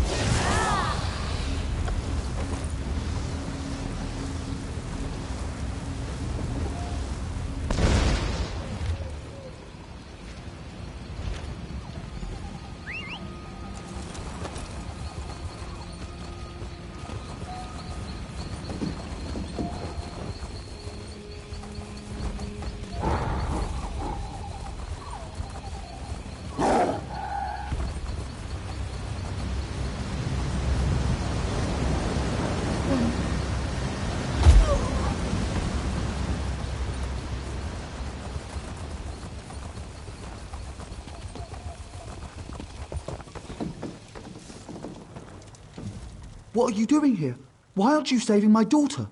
What are you doing here? Why aren't you saving my daughter?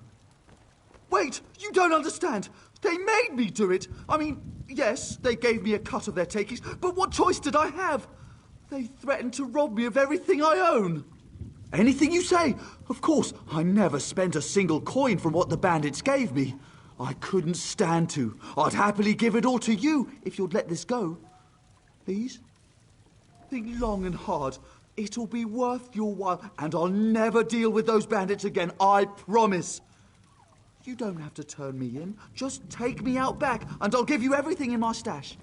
Wait, you don't understand. They made me do it. I mean, yes, they gave me a cut of their takings, but what choice did I have? They threatened to rob me of everything I own. Anything you say. Of course, I never spent a single coin from what the bandits gave me. I couldn't stand to. I'd happily give it all to you if you'd let this go. Please? Think long and hard. It'll be worth your while, and I'll never deal with those bandits again, I promise. You don't have to turn me in. Just take me out back, and I'll give you everything in my stash.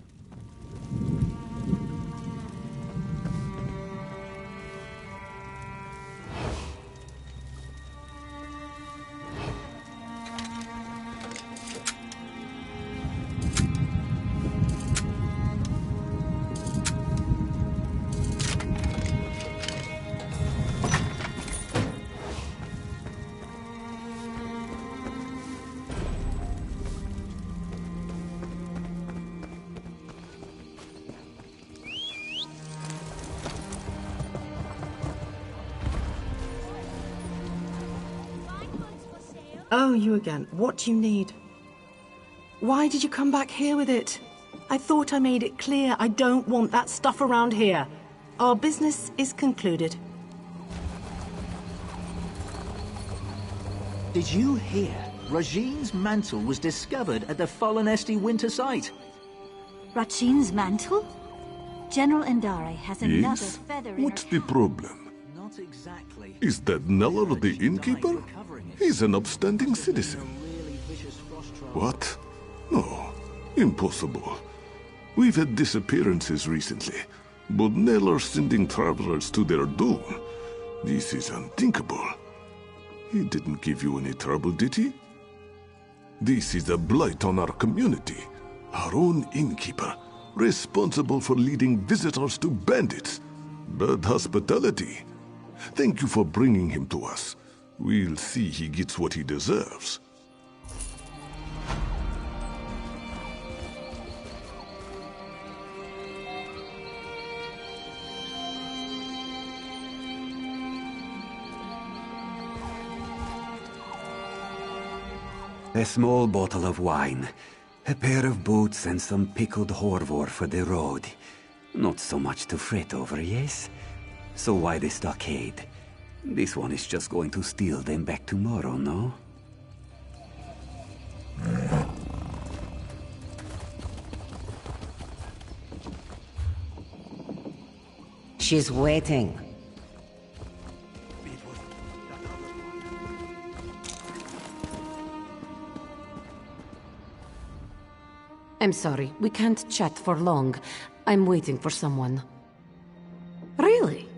Oh, you again. What do you need? Why did you come back here with it? I thought I made it clear I don't want that stuff around here. Our business is concluded. Did you hear? Rajine's mantle was discovered at the Fallen winter site. Rajine's mantle? General Endare has another Yes? feather in What's her the cap. problem? Not exactly. Is that Neller the innkeeper? He's an upstanding citizen. What? No. Impossible. We've had disappearances recently, but Neller sending travelers to their doom. This is unthinkable. He didn't give you any trouble, did he? This is a blight on our community. Our own innkeeper, responsible for leading visitors to bandits. Bad hospitality. Thank you for bringing him to us. We'll see he gets what he deserves. A small bottle of wine, a pair of boots, and some pickled horvor for the road. Not so much to fret over, yes? So why the stockade? This one is just going to steal them back tomorrow, no? She's waiting. I'm sorry, we can't chat for long. I'm waiting for someone. Really?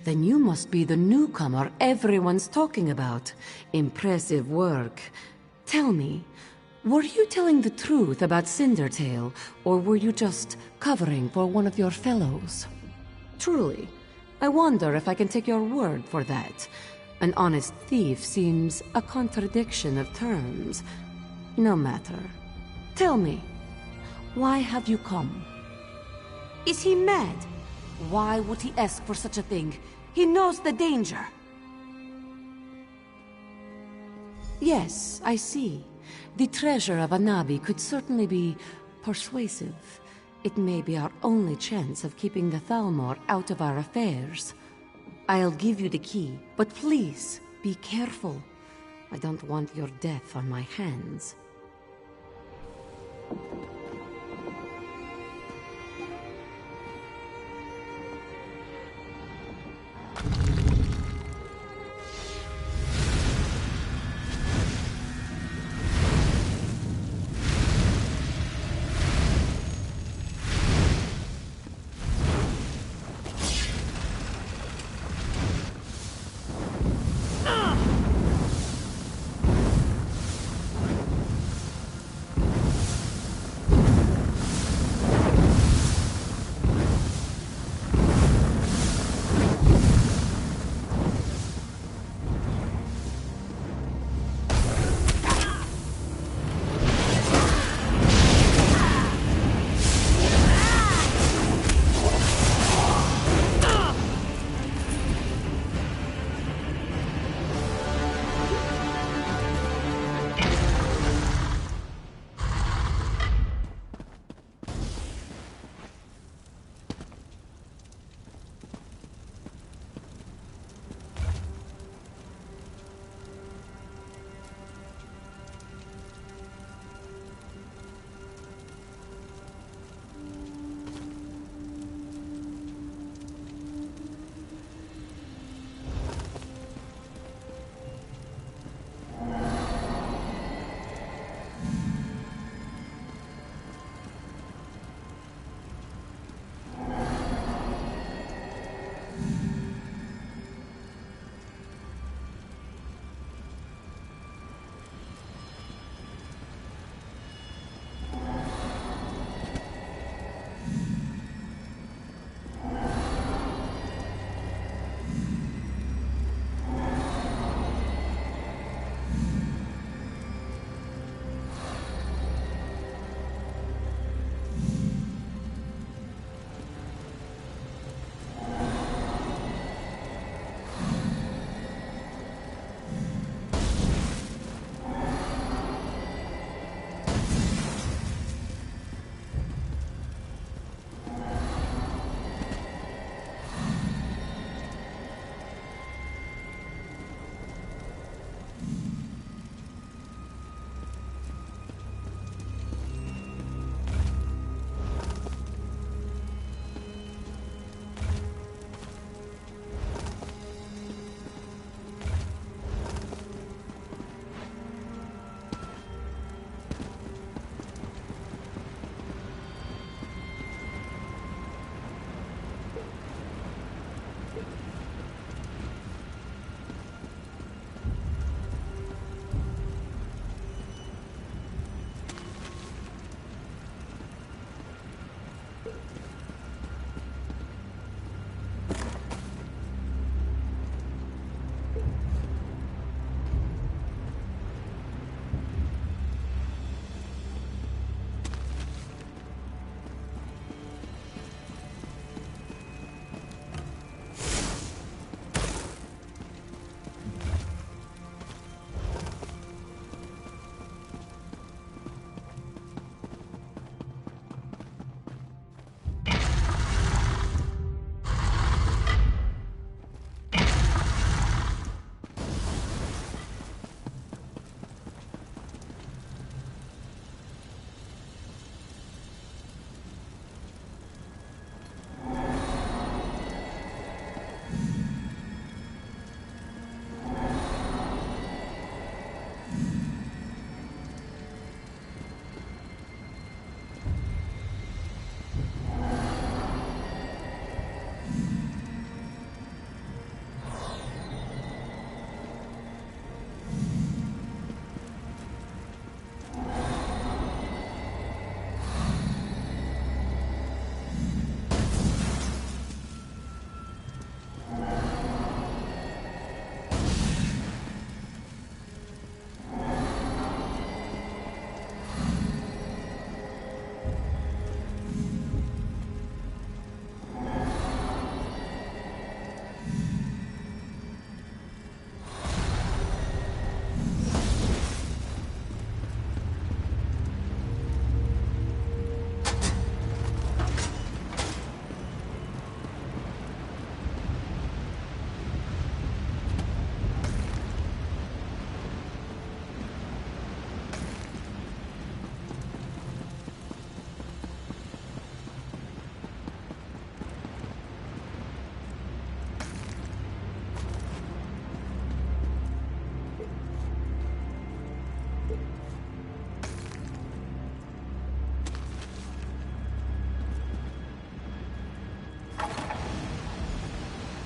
Then you must be the newcomer everyone's talking about. Impressive work. Tell me, were you telling the truth about Cindertail, or were you just covering for one of your fellows? Truly, I wonder if I can take your word for that. An honest thief seems a contradiction of terms. No matter. Tell me, why have you come? Is he mad? Why would he ask for such a thing? He knows the danger. Yes, I see. The treasure of Anabi could certainly be persuasive. It may be our only chance of keeping the Thalmor out of our affairs. I'll give you the key, but please, be careful. I don't want your death on my hands.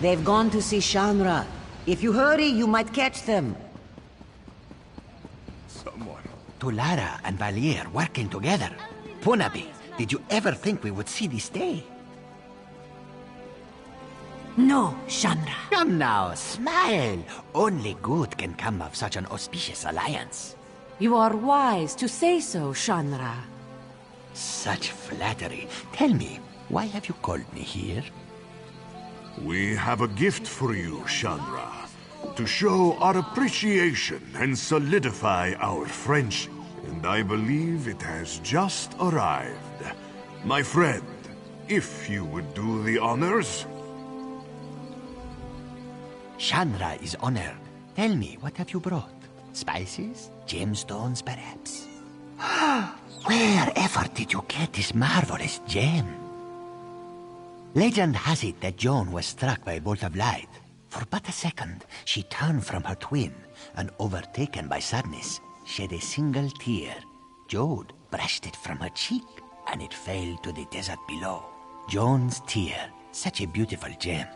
They've gone to see Shanra. If you hurry, you might catch them. Someone. Tulara and Valier working together. Punabi, did you ever think we would see this day? No, Shanra. Come now, smile. Only good can come of such an auspicious alliance. You are wise to say so, Shanra. Such flattery. Tell me, why have you called me here? We have a gift for you, Shanra. To show our appreciation and solidify our friendship. And I believe it has just arrived. My friend, if you would do the honors. Shanra is honored. Tell me, what have you brought? Spices? Gemstones, perhaps? Wherever did you get this marvelous gem? Legend has it that Joan was struck by a bolt of light. For but a second, she turned from her twin, and overtaken by sadness, shed a single tear. Jode brushed it from her cheek, and it fell to the desert below. Joan's tear, such a beautiful gem.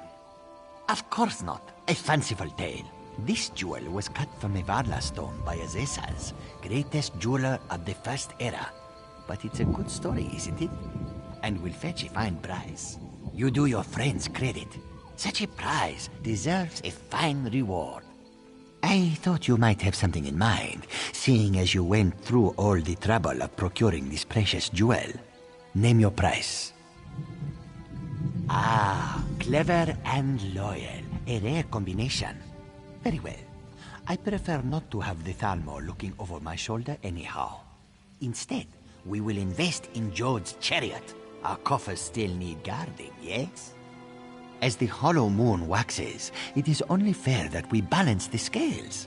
Of course not, a fanciful tale. This jewel was cut from a Varla stone by Azesas, greatest jeweler of the First Era. But it's a good story, isn't it? And will fetch a fine price. You do your friends credit. Such a prize deserves a fine reward. I thought you might have something in mind, seeing as you went through all the trouble of procuring this precious jewel. Name your price. Ah, clever and loyal. A rare combination. Very well. I prefer not to have the Thalmor looking over my shoulder anyhow. Instead, we will invest in Jode's chariot. Our coffers still need guarding, yes? As the hollow moon waxes, it is only fair that we balance the scales.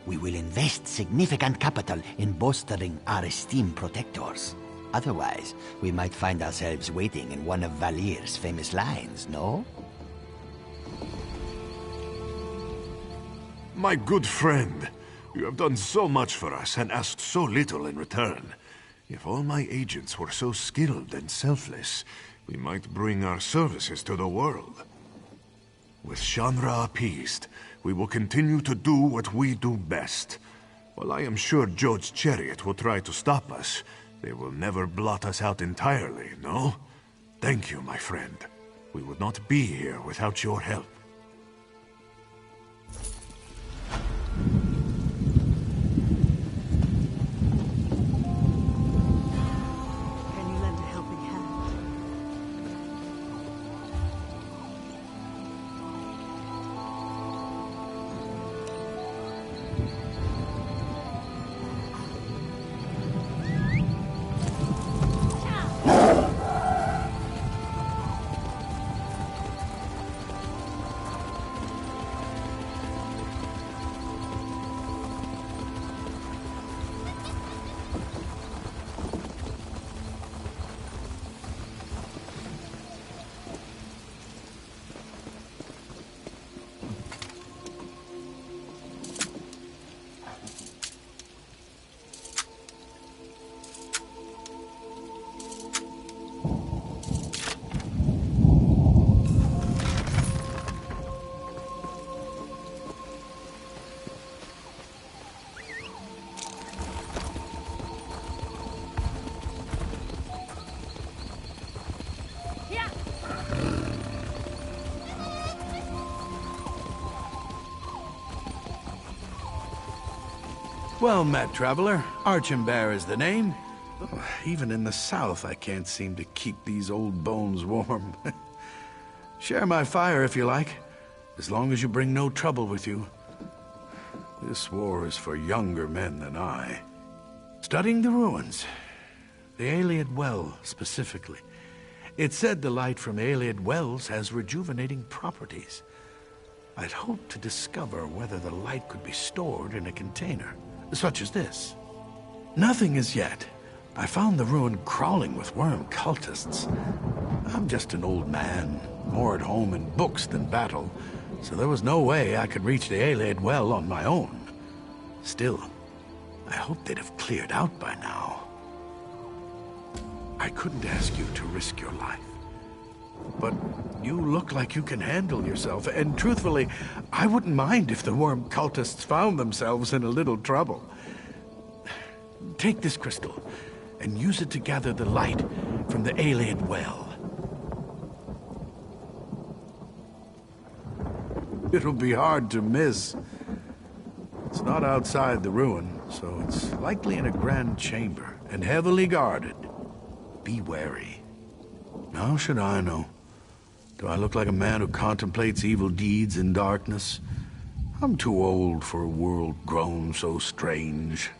We will invest significant capital in bolstering our esteemed protectors. Otherwise, we might find ourselves waiting in one of Valier's famous lines, no? My good friend, you have done so much for us and asked so little in return. If all my agents were so skilled and selfless, we might bring our services to the world. With Shanra appeased, we will continue to do what we do best. While I am sure Jode's chariot will try to stop us, they will never blot us out entirely, no? Thank you, my friend. We would not be here without your help. Can you lend a helping hand? Well met, traveler. Archambair is the name. Oh, even in the south, I can't seem to keep these old bones warm. Share my fire if you like, as long as you bring no trouble with you. This war is for younger men than I. Studying the ruins. The Ayleid Well, specifically. It's said the light from Ayleid Wells has rejuvenating properties. I'd hoped to discover whether the light could be stored in a container, such as this. Nothing as yet. I found the ruin crawling with worm cultists. I'm just an old man, more at home in books than battle, so there was no way I could reach the Ayleid Well on my own. Still, I hoped they'd have cleared out by now. I couldn't ask you to risk your life. but you look like you can handle yourself, and truthfully, I wouldn't mind if the worm cultists found themselves in a little trouble. Take this crystal, and use it to gather the light from the Ayleid well. It'll be hard to miss. It's not outside the ruin, so it's likely in a grand chamber, and heavily guarded. Be wary. How should I know? Do I look like a man who contemplates evil deeds in darkness? I'm too old for a world grown so strange.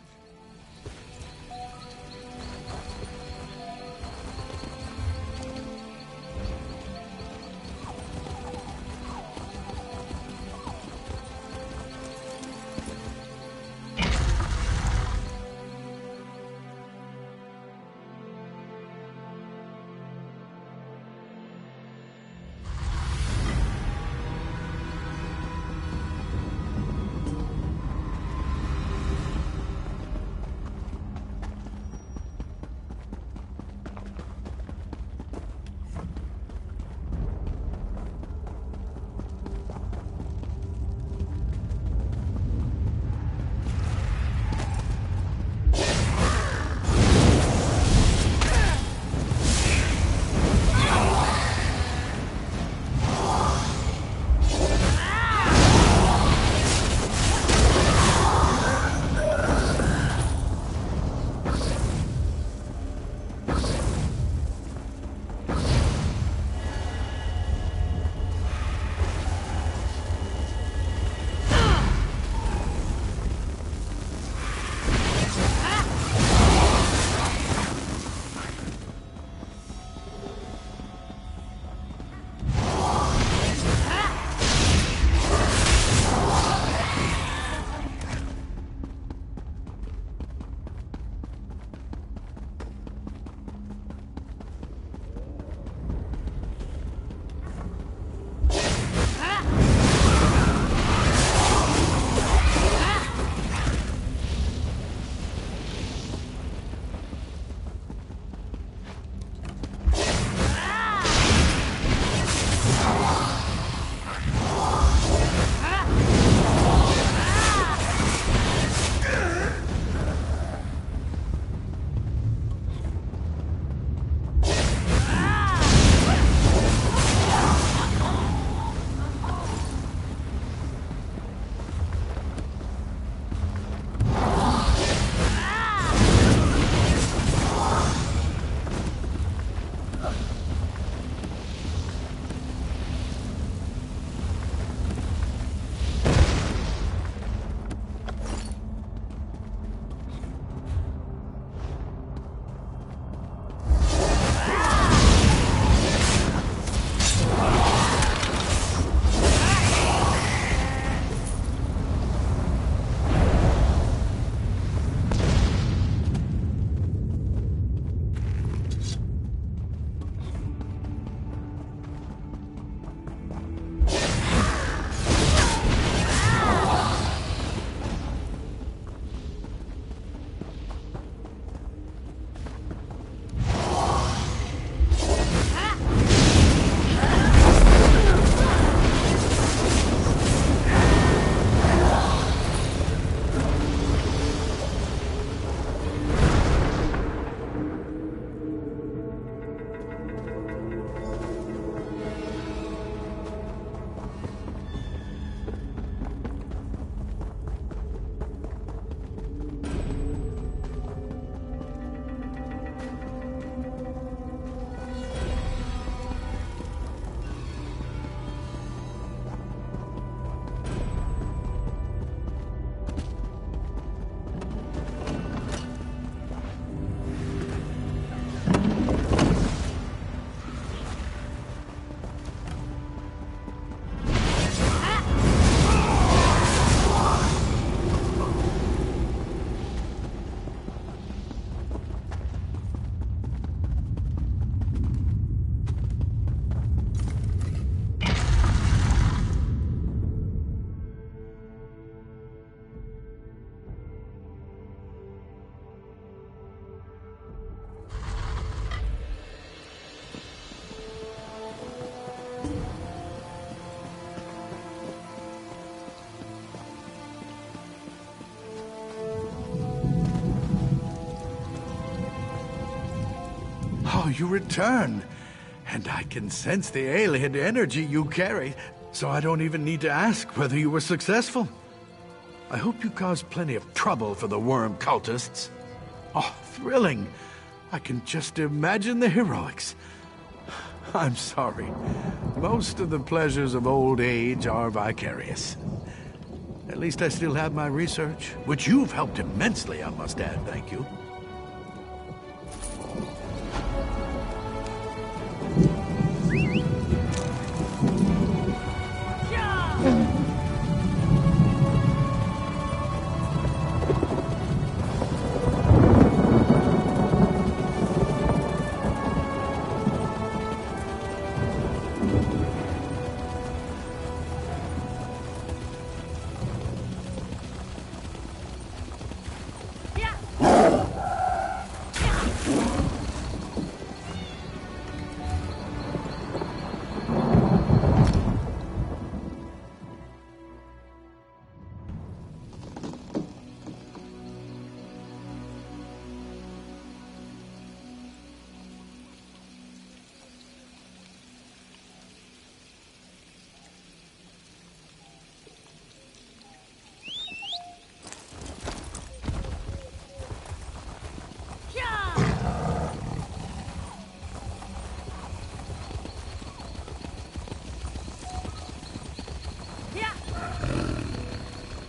Oh, you returned. And I can sense the alien energy you carry, so I don't even need to ask whether you were successful. I hope you caused plenty of trouble for the worm cultists. Oh, thrilling. I can just imagine the heroics. I'm sorry. Most of the pleasures of old age are vicarious. At least I still have my research, which you've helped immensely, I must add. Thank you.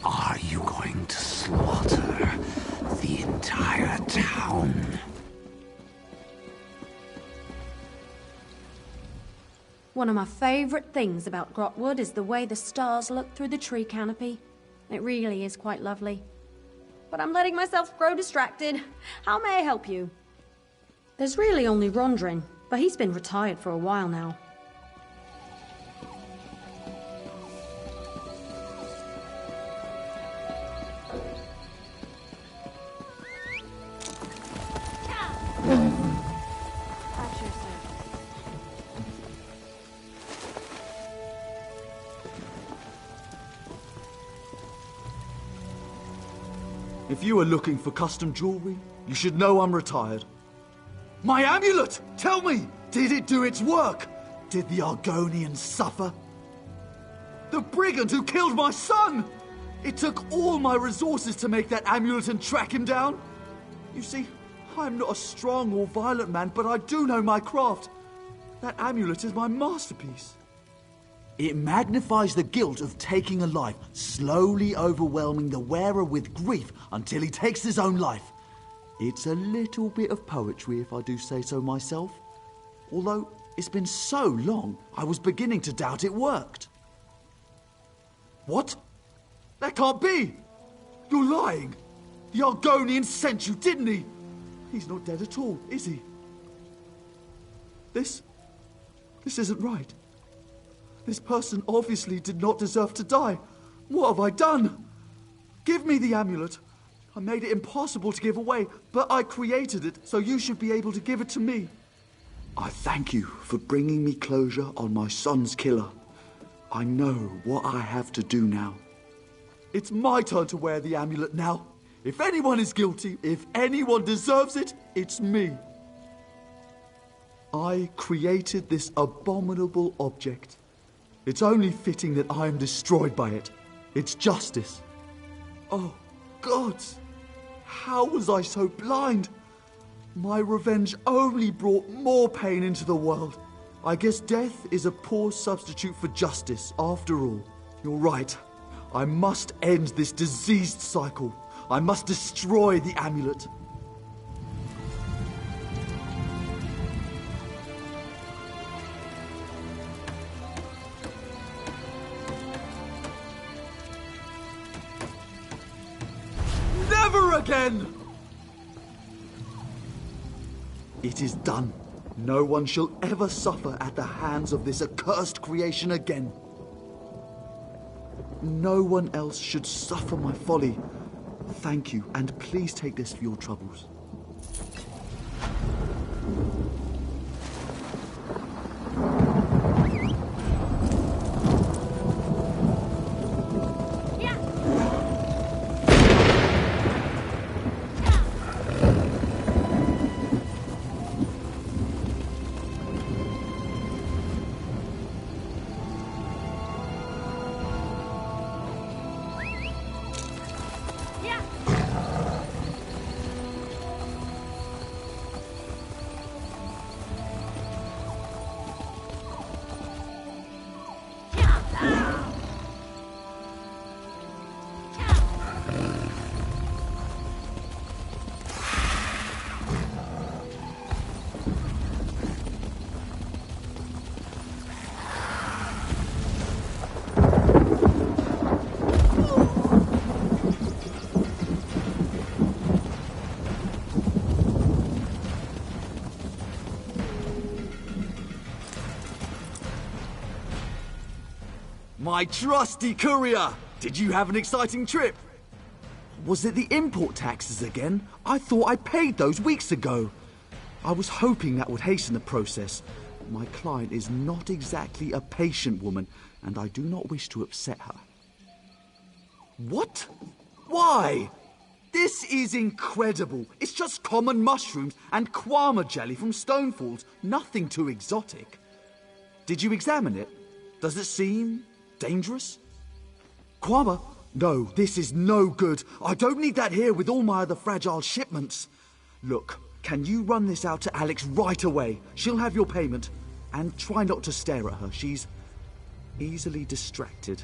Are you going to slaughter the entire town? One of my favorite things about Grahtwood is the way the stars look through the tree canopy. It really is quite lovely. But I'm letting myself grow distracted. How may I help you? There's really only Rondrin, but he's been retired for a while now. If you are looking for custom jewelry, you should know I'm retired. My amulet! Tell me! Did it do its work? Did the Argonians suffer? The brigand who killed my son! It took all my resources to make that amulet and track him down. You see, I'm not a strong or violent man, but I do know my craft. That amulet is my masterpiece. It magnifies the guilt of taking a life, slowly overwhelming the wearer with grief until he takes his own life. It's a little bit of poetry, if I do say so myself. Although it's been so long, I was beginning to doubt it worked. What? That can't be! You're lying! The Argonian sent you, didn't he? He's not dead at all, is he? This isn't right. This person obviously did not deserve to die. What have I done? Give me the amulet. I made it impossible to give away, but I created it, so you should be able to give it to me. I thank you for bringing me closure on my son's killer. I know what I have to do now. It's my turn to wear the amulet now. If anyone is guilty, if anyone deserves it, it's me. I created this abominable object. It's only fitting that I am destroyed by it. It's justice. Oh, gods! How was I so blind? My revenge only brought more pain into the world. I guess death is a poor substitute for justice, after all. You're right. I must end this diseased cycle. I must destroy the amulet. Never again! It is done. No one shall ever suffer at the hands of this accursed creation again. No one else should suffer my folly. Thank you, and please take this for your troubles. My trusty courier! Did you have an exciting trip? Was it the import taxes again? I thought I paid those weeks ago. I was hoping that would hasten the process. My client is not exactly a patient woman, and I do not wish to upset her. What? Why? This is incredible. It's just common mushrooms and kwama jelly from Stonefalls. Nothing too exotic. Did you examine it? Does it seem dangerous? Kwama? No, this is no good. I don't need that here with all my other fragile shipments. Look, can you run this out to Alex right away? She'll have your payment. And try not to stare at her. She's easily distracted.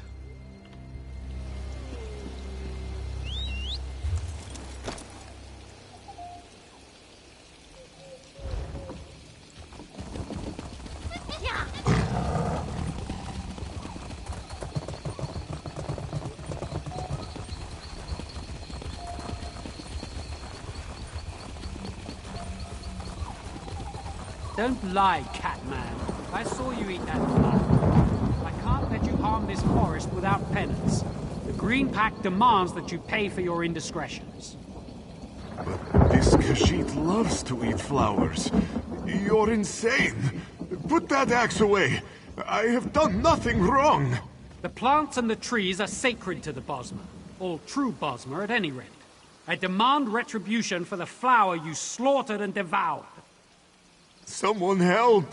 Don't lie, Catman. I saw you eat that fly. I can't let you harm this forest without penance. The Green Pact demands that you pay for your indiscretions. But this Khajiit loves to eat flowers. You're insane. Put that axe away. I have done nothing wrong. The plants and the trees are sacred to the Bosmer. All true Bosmer, at any rate. I demand retribution for the flower you slaughtered and devoured. Someone help!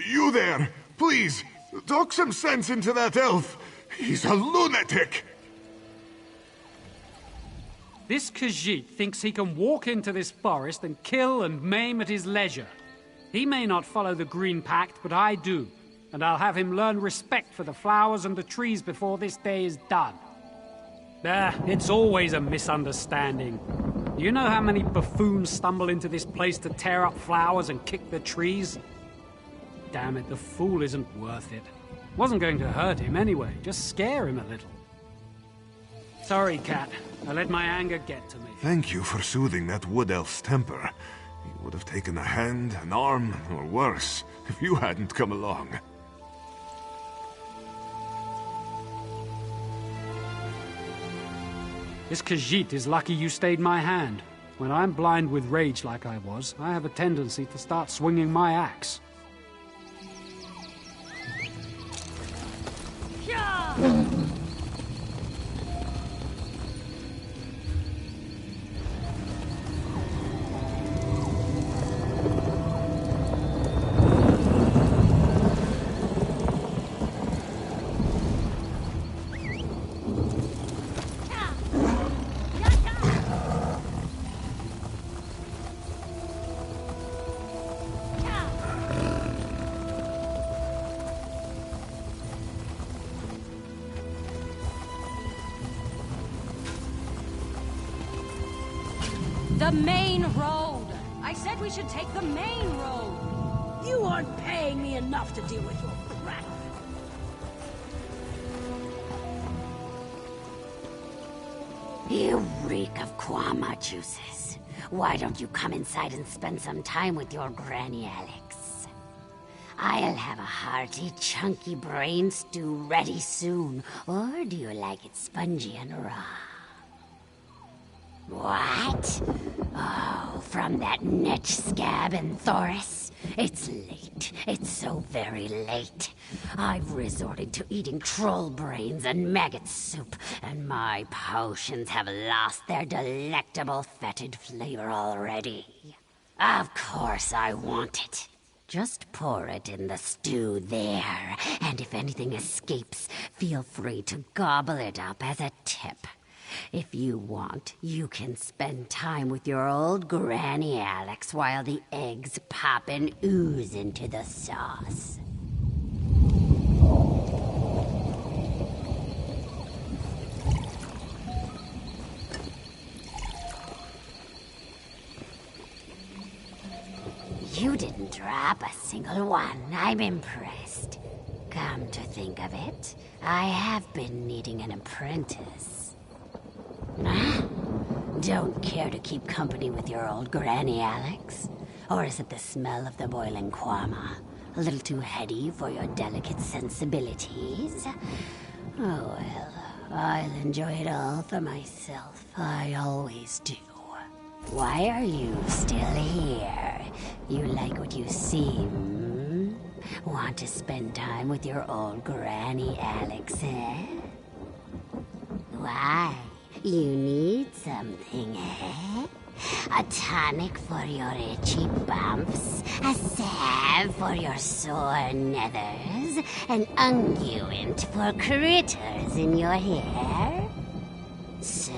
You there! Please, talk some sense into that elf! He's a lunatic! This Khajiit thinks he can walk into this forest and kill and maim at his leisure. He may not follow the Green Pact, but I do. And I'll have him learn respect for the flowers and the trees before this day is done. It's always a misunderstanding. Do you know how many buffoons stumble into this place to tear up flowers and kick the trees? Damn it, the fool isn't worth it. Wasn't going to hurt him anyway, just scare him a little. Sorry, Cat. I let my anger get to me. Thank you for soothing that wood elf's temper. He would have taken a hand, an arm, or worse, if you hadn't come along. This Khajiit is lucky you stayed my hand. When I'm blind with rage like I was, I have a tendency to start swinging my axe. The main road! I said we should take the main road! You aren't paying me enough to deal with your crap. You reek of kwama juices. Why don't you come inside and spend some time with your Granny Alex? I'll have a hearty, chunky brain stew ready soon. Or do you like it spongy and raw? What? Oh, from that netch scab in Thoris? It's late. It's so very late. I've resorted to eating troll brains and maggot soup, and my potions have lost their delectable fetid flavor already. Of course I want it. Just pour it in the stew there, and if anything escapes, feel free to gobble it up as a tip. If you want, you can spend time with your old Granny Alex while the eggs pop and ooze into the sauce. You didn't drop a single one. I'm impressed. Come to think of it, I have been needing an apprentice. Don't care to keep company with your old Granny Alex? Or is it the smell of the boiling kwama? A little too heady for your delicate sensibilities? Oh well, I'll enjoy it all for myself. I always do. Why are you still here? You like what you see, hmm? Want to spend time with your old Granny Alex, eh? Why? You need something, eh? A tonic for your itchy bumps, a salve for your sore nethers, an unguent for critters in your hair? So,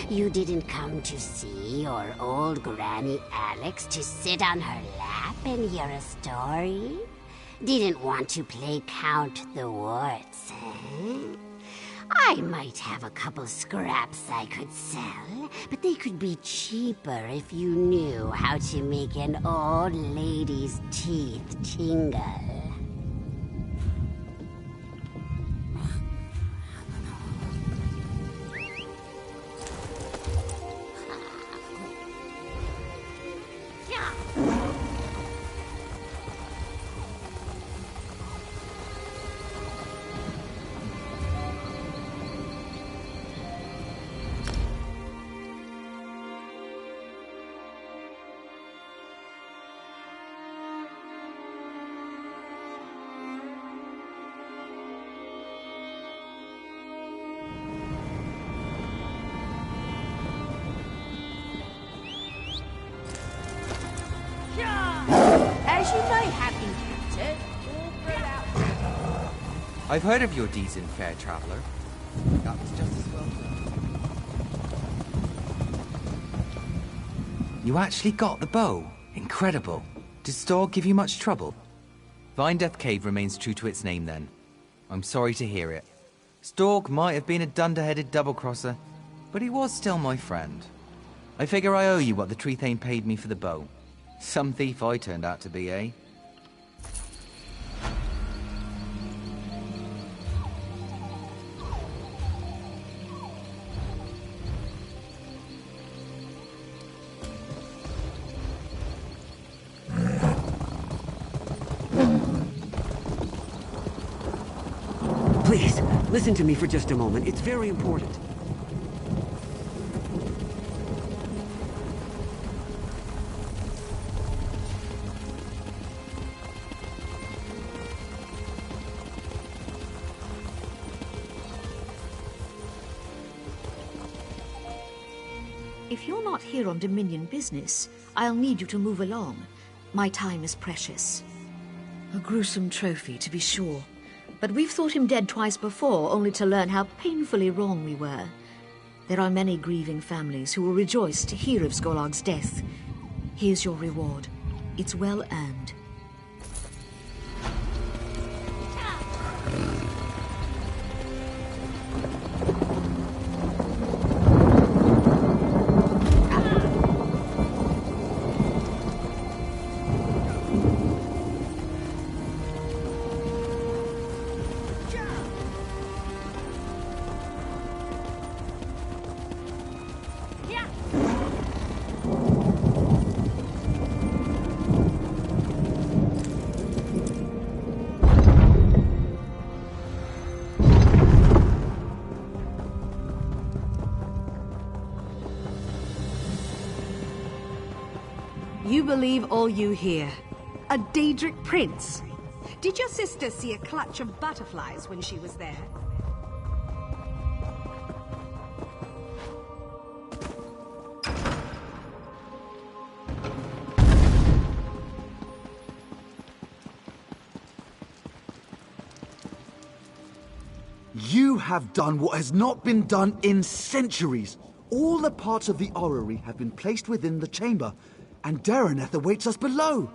you didn't come to see your old Granny Alex to sit on her lap and hear a story? Didn't want to play Count the Warts, eh? I might have a couple scraps I could sell, but they could be cheaper if you knew how to make an old lady's teeth tingle. As you may have encountered, I've heard of your deeds in fair, traveler. That was just as well done. You actually got the bow. Incredible. Did Storg give you much trouble? Vine Death Cave remains true to its name then. I'm sorry to hear it. Storg might have been a dunderheaded double-crosser, but he was still my friend. I figure I owe you what the Tree Thane paid me for the bow. Some thief I turned out to be, eh? Please, listen to me for just a moment. It's very important. If you're not here on Dominion business, I'll need you to move along. My time is precious. A gruesome trophy, to be sure. But we've thought him dead twice before, only to learn how painfully wrong we were. There are many grieving families who will rejoice to hear of Skolag's death. Here's your reward. It's well earned. You believe all you hear. A Daedric prince. Did your sister see a clutch of butterflies when she was there? You have done what has not been done in centuries. All the parts of the orrery have been placed within the chamber, and Dareneth awaits us below.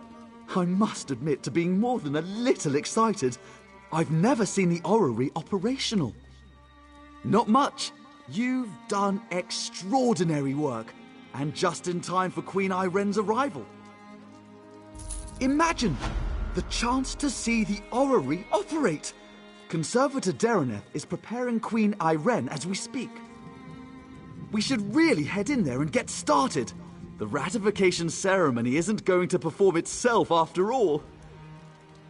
I must admit to being more than a little excited. I've never seen the orrery operational. Not much. You've done extraordinary work, and just in time for Queen Iren's arrival. Imagine the chance to see the orrery operate. Conservator Dareneth is preparing Queen Iren as we speak. We should really head in there and get started. The ratification ceremony isn't going to perform itself after all.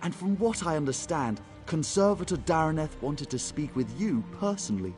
And from what I understand, Conservator Daraneth wanted to speak with you personally.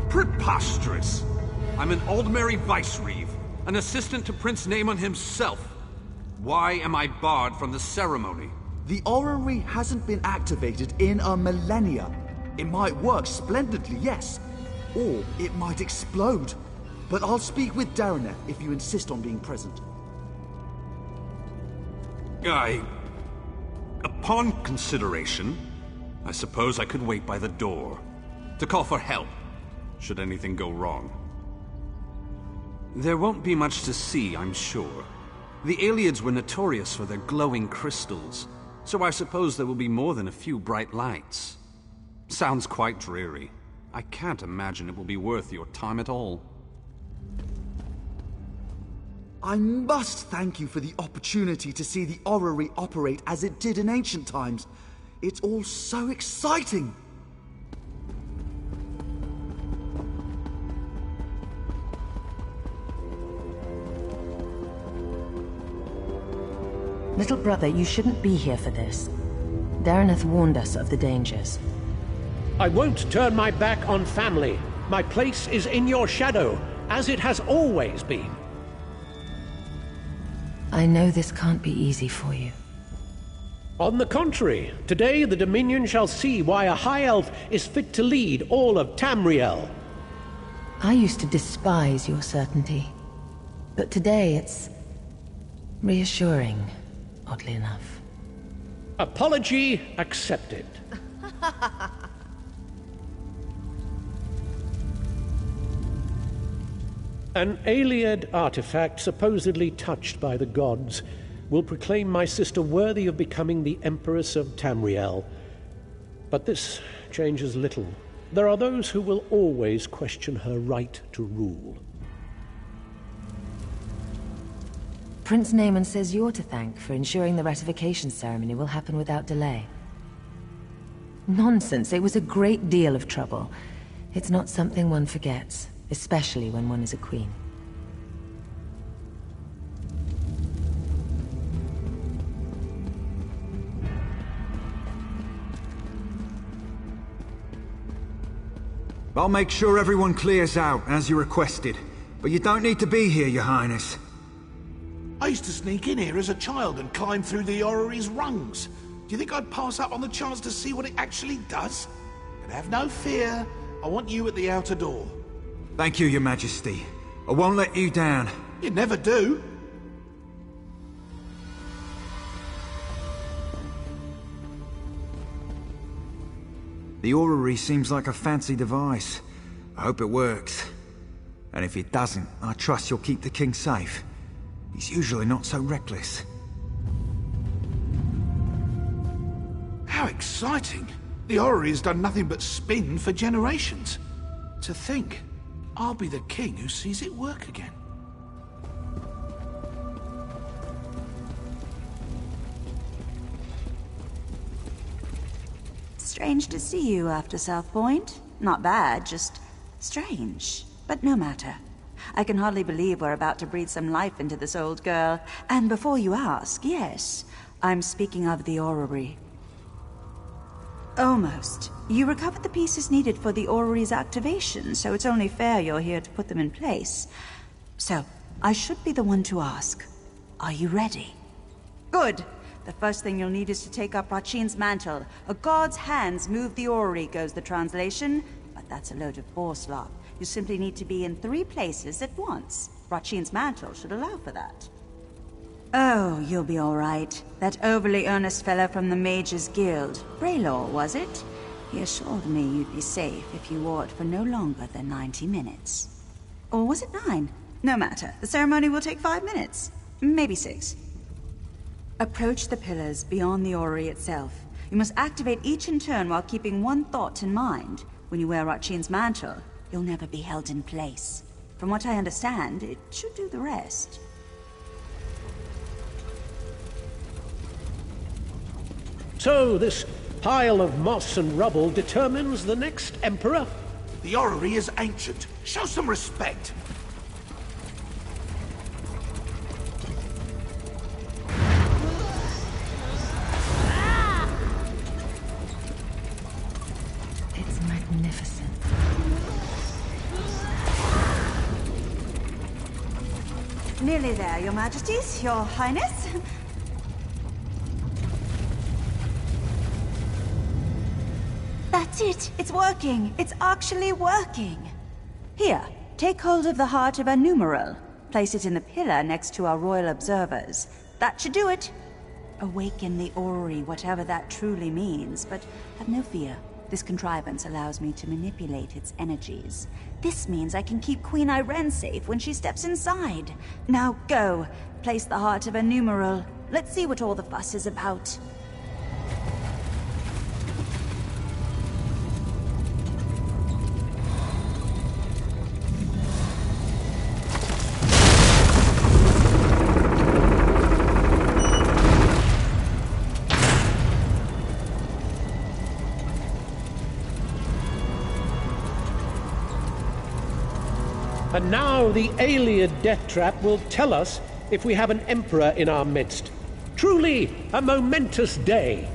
Preposterous! I'm an Aldmeri Vice-Reeve, an assistant to Prince Naemon himself. Why am I barred from the ceremony? The orrery hasn't been activated in a millennia. It might work splendidly, yes. Or it might explode. But I'll speak with Daraneth if you insist on being present. Upon consideration, I suppose I could wait by the door. To call for help, should anything go wrong. There won't be much to see, I'm sure. The Aelids were notorious for their glowing crystals, so I suppose there will be more than a few bright lights. Sounds quite dreary. I can't imagine it will be worth your time at all. I must thank you for the opportunity to see the orrery operate as it did in ancient times. It's all so exciting! Little brother, you shouldn't be here for this. Daraneth warned us of the dangers. I won't turn my back on family. My place is in your shadow, as it has always been. I know this can't be easy for you. On the contrary, today the Dominion shall see why a High Elf is fit to lead all of Tamriel. I used to despise your certainty. But today it's reassuring, oddly enough. Apology accepted. An Aeliad artifact supposedly touched by the gods will proclaim my sister worthy of becoming the Empress of Tamriel. But this changes little. There are those who will always question her right to rule. Prince Naemon says you're to thank for ensuring the ratification ceremony will happen without delay. Nonsense, it was a great deal of trouble. It's not something one forgets, especially when one is a queen. I'll make sure everyone clears out, as you requested. But you don't need to be here, Your Highness. I used to sneak in here as a child and climb through the orrery's rungs. Do you think I'd pass up on the chance to see what it actually does? But have no fear. I want you at the outer door. Thank you, Your Majesty. I won't let you down. You never do. The orrery seems like a fancy device. I hope it works. And if it doesn't, I trust you'll keep the king safe. He's usually not so reckless. How exciting! exciting. The orrery has done nothing but spin for generations. To think, I'll be the king who sees it work again. Strange to see you after South Point. Not bad, just strange. But no matter. I can hardly believe we're about to breathe some life into this old girl. And before you ask, yes, I'm speaking of the orrery. Almost. You recovered the pieces needed for the orrery's activation, so it's only fair you're here to put them in place. So, I should be the one to ask. Are you ready? Good. The first thing you'll need is to take up Rachin's mantle. A god's hands move the orrery, goes the translation. But that's a load of boar slop. You simply need to be in 3 places at once. Rachin's mantle should allow for that. Oh, you'll be all right. That overly earnest fellow from the Mages Guild, Braylor, was it? He assured me you'd be safe if you wore it for no longer than 90 minutes. Or was it 9? No matter. The ceremony will take 5 minutes. Maybe 6. Approach the pillars beyond the orrery itself. You must activate each in turn while keeping one thought in mind. When you wear Rachin's mantle, you'll never be held in place. From what I understand, it should do the rest. So, this pile of moss and rubble determines the next emperor? The orrery is ancient. Show some respect. It's magnificent. Nearly there, Your Majesties, Your Highness. That's it! It's working! It's actually working! Here, take hold of the heart of a numeral. Place it in the pillar next to our royal observers. That should do it! Awaken the orrery, whatever that truly means, but have no fear. This contrivance allows me to manipulate its energies. This means I can keep Queen Irene safe when she steps inside. Now go, place the heart of a numeral. Let's see what all the fuss is about. And now the Iliad death trap will tell us if we have an emperor in our midst. Truly a momentous day.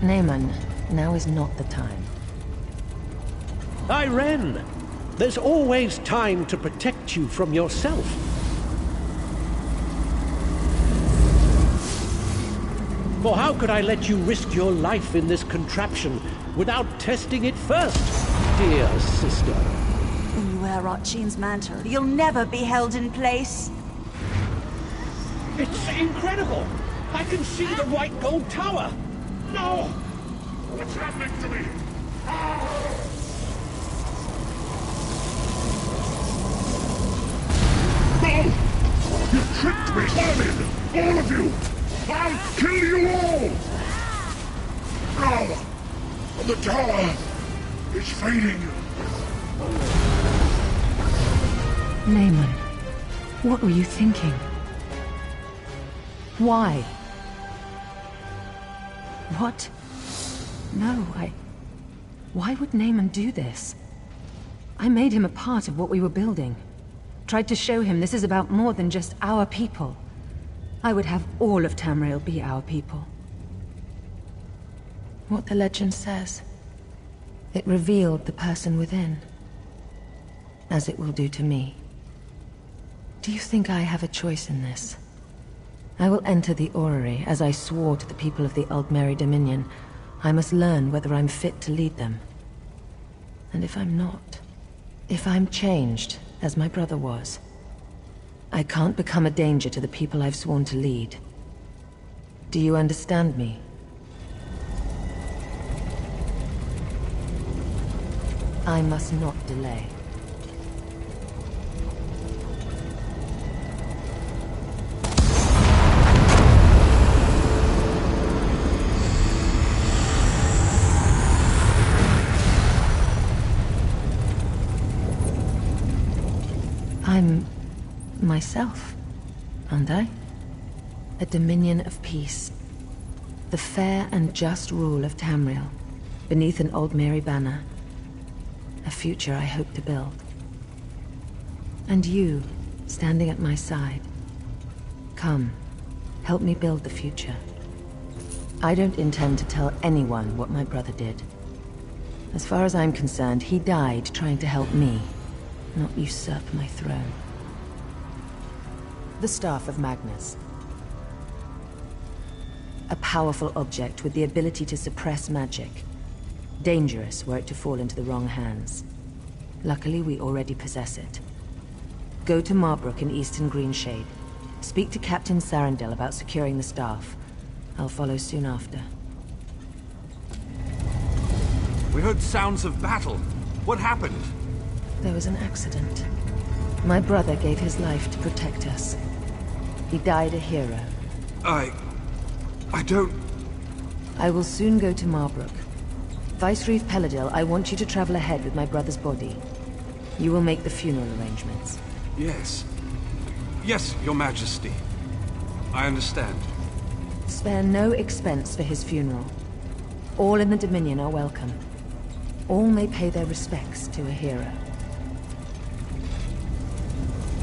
Naaman, now is not the time. Irene, there's always time to protect you from yourself. For how could I let you risk your life in this contraption without testing it first, dear sister? When you wear Rachin's mantle, you'll never be held in place. It's incredible! I can see the white gold tower! No! What's happening to me? No! You tricked me! Vermin! All of you! I'll kill you all! Now! The tower is fading. Naaman, what were you thinking? Why? What? No, Why would Naaman do this? I made him a part of what we were building. Tried to show him this is about more than just our people. I would have all of Tamriel be our people. What the legend says. It revealed the person within. As it will do to me. Do you think I have a choice in this? I will enter the orrery, as I swore to the people of the Aldmeri Dominion. I must learn whether I'm fit to lead them. And if I'm not, if I'm changed, as my brother was, I can't become a danger to the people I've sworn to lead. Do you understand me? I must not delay. I'm myself, aren't I? A dominion of peace. The fair and just rule of Tamriel, beneath an old Mary banner. A future I hope to build. And you, standing at my side. Come, help me build the future. I don't intend to tell anyone what my brother did. As far as I'm concerned, he died trying to help me, not usurp my throne. The Staff of Magnus. A powerful object with the ability to suppress magic. Dangerous were it to fall into the wrong hands. Luckily, we already possess it. Go to Marbrook in Eastern Greenshade. Speak to Captain Sarandel about securing the staff. I'll follow soon after. We heard sounds of battle. What happened? There was an accident. My brother gave his life to protect us. He died a hero. I don't... I will soon go to Marbrook. Vicereeve Peladil, I want you to travel ahead with my brother's body. You will make the funeral arrangements. Yes. Yes, Your Majesty. I understand. Spare no expense for his funeral. All in the Dominion are welcome. All may pay their respects to a hero.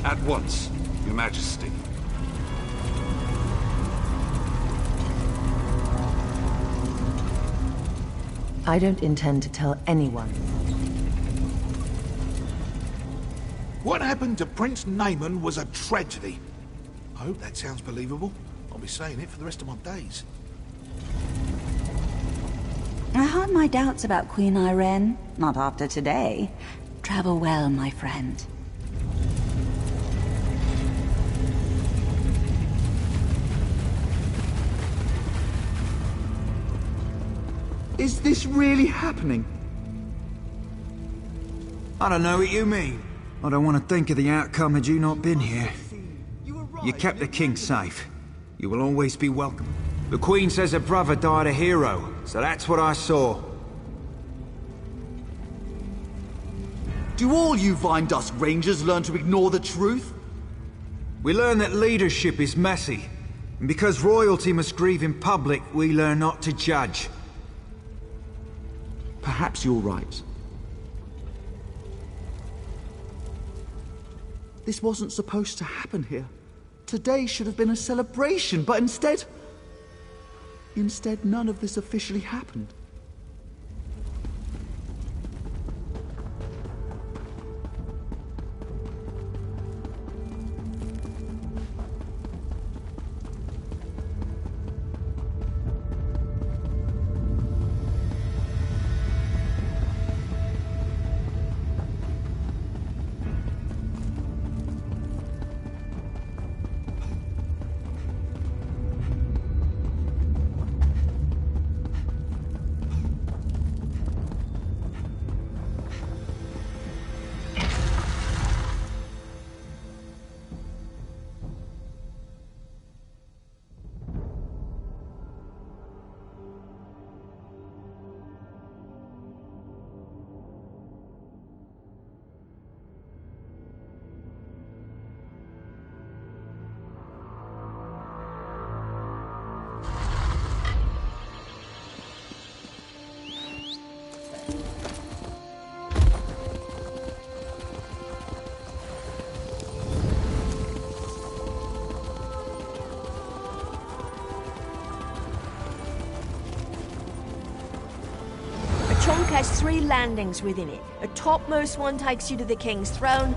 At once, Your Majesty. I don't intend to tell anyone. What happened to Prince Naaman was a tragedy. I hope that sounds believable. I'll be saying it for the rest of my days. I had my doubts about Queen Irene. Not after today. Travel well, my friend. Is this really happening? I don't know what you mean. I don't want to think of the outcome had you not been here. You kept the king safe. You will always be welcome. The Queen says her brother died a hero, so that's what I saw. Do all you Vine Dusk Rangers learn to ignore the truth? We learn that leadership is messy. And because royalty must grieve in public, we learn not to judge. Perhaps you're right. This wasn't supposed to happen here. Today should have been a celebration, but instead... Instead, none of this officially happened. Chunk has 3 landings within it. A topmost one takes you to the King's throne,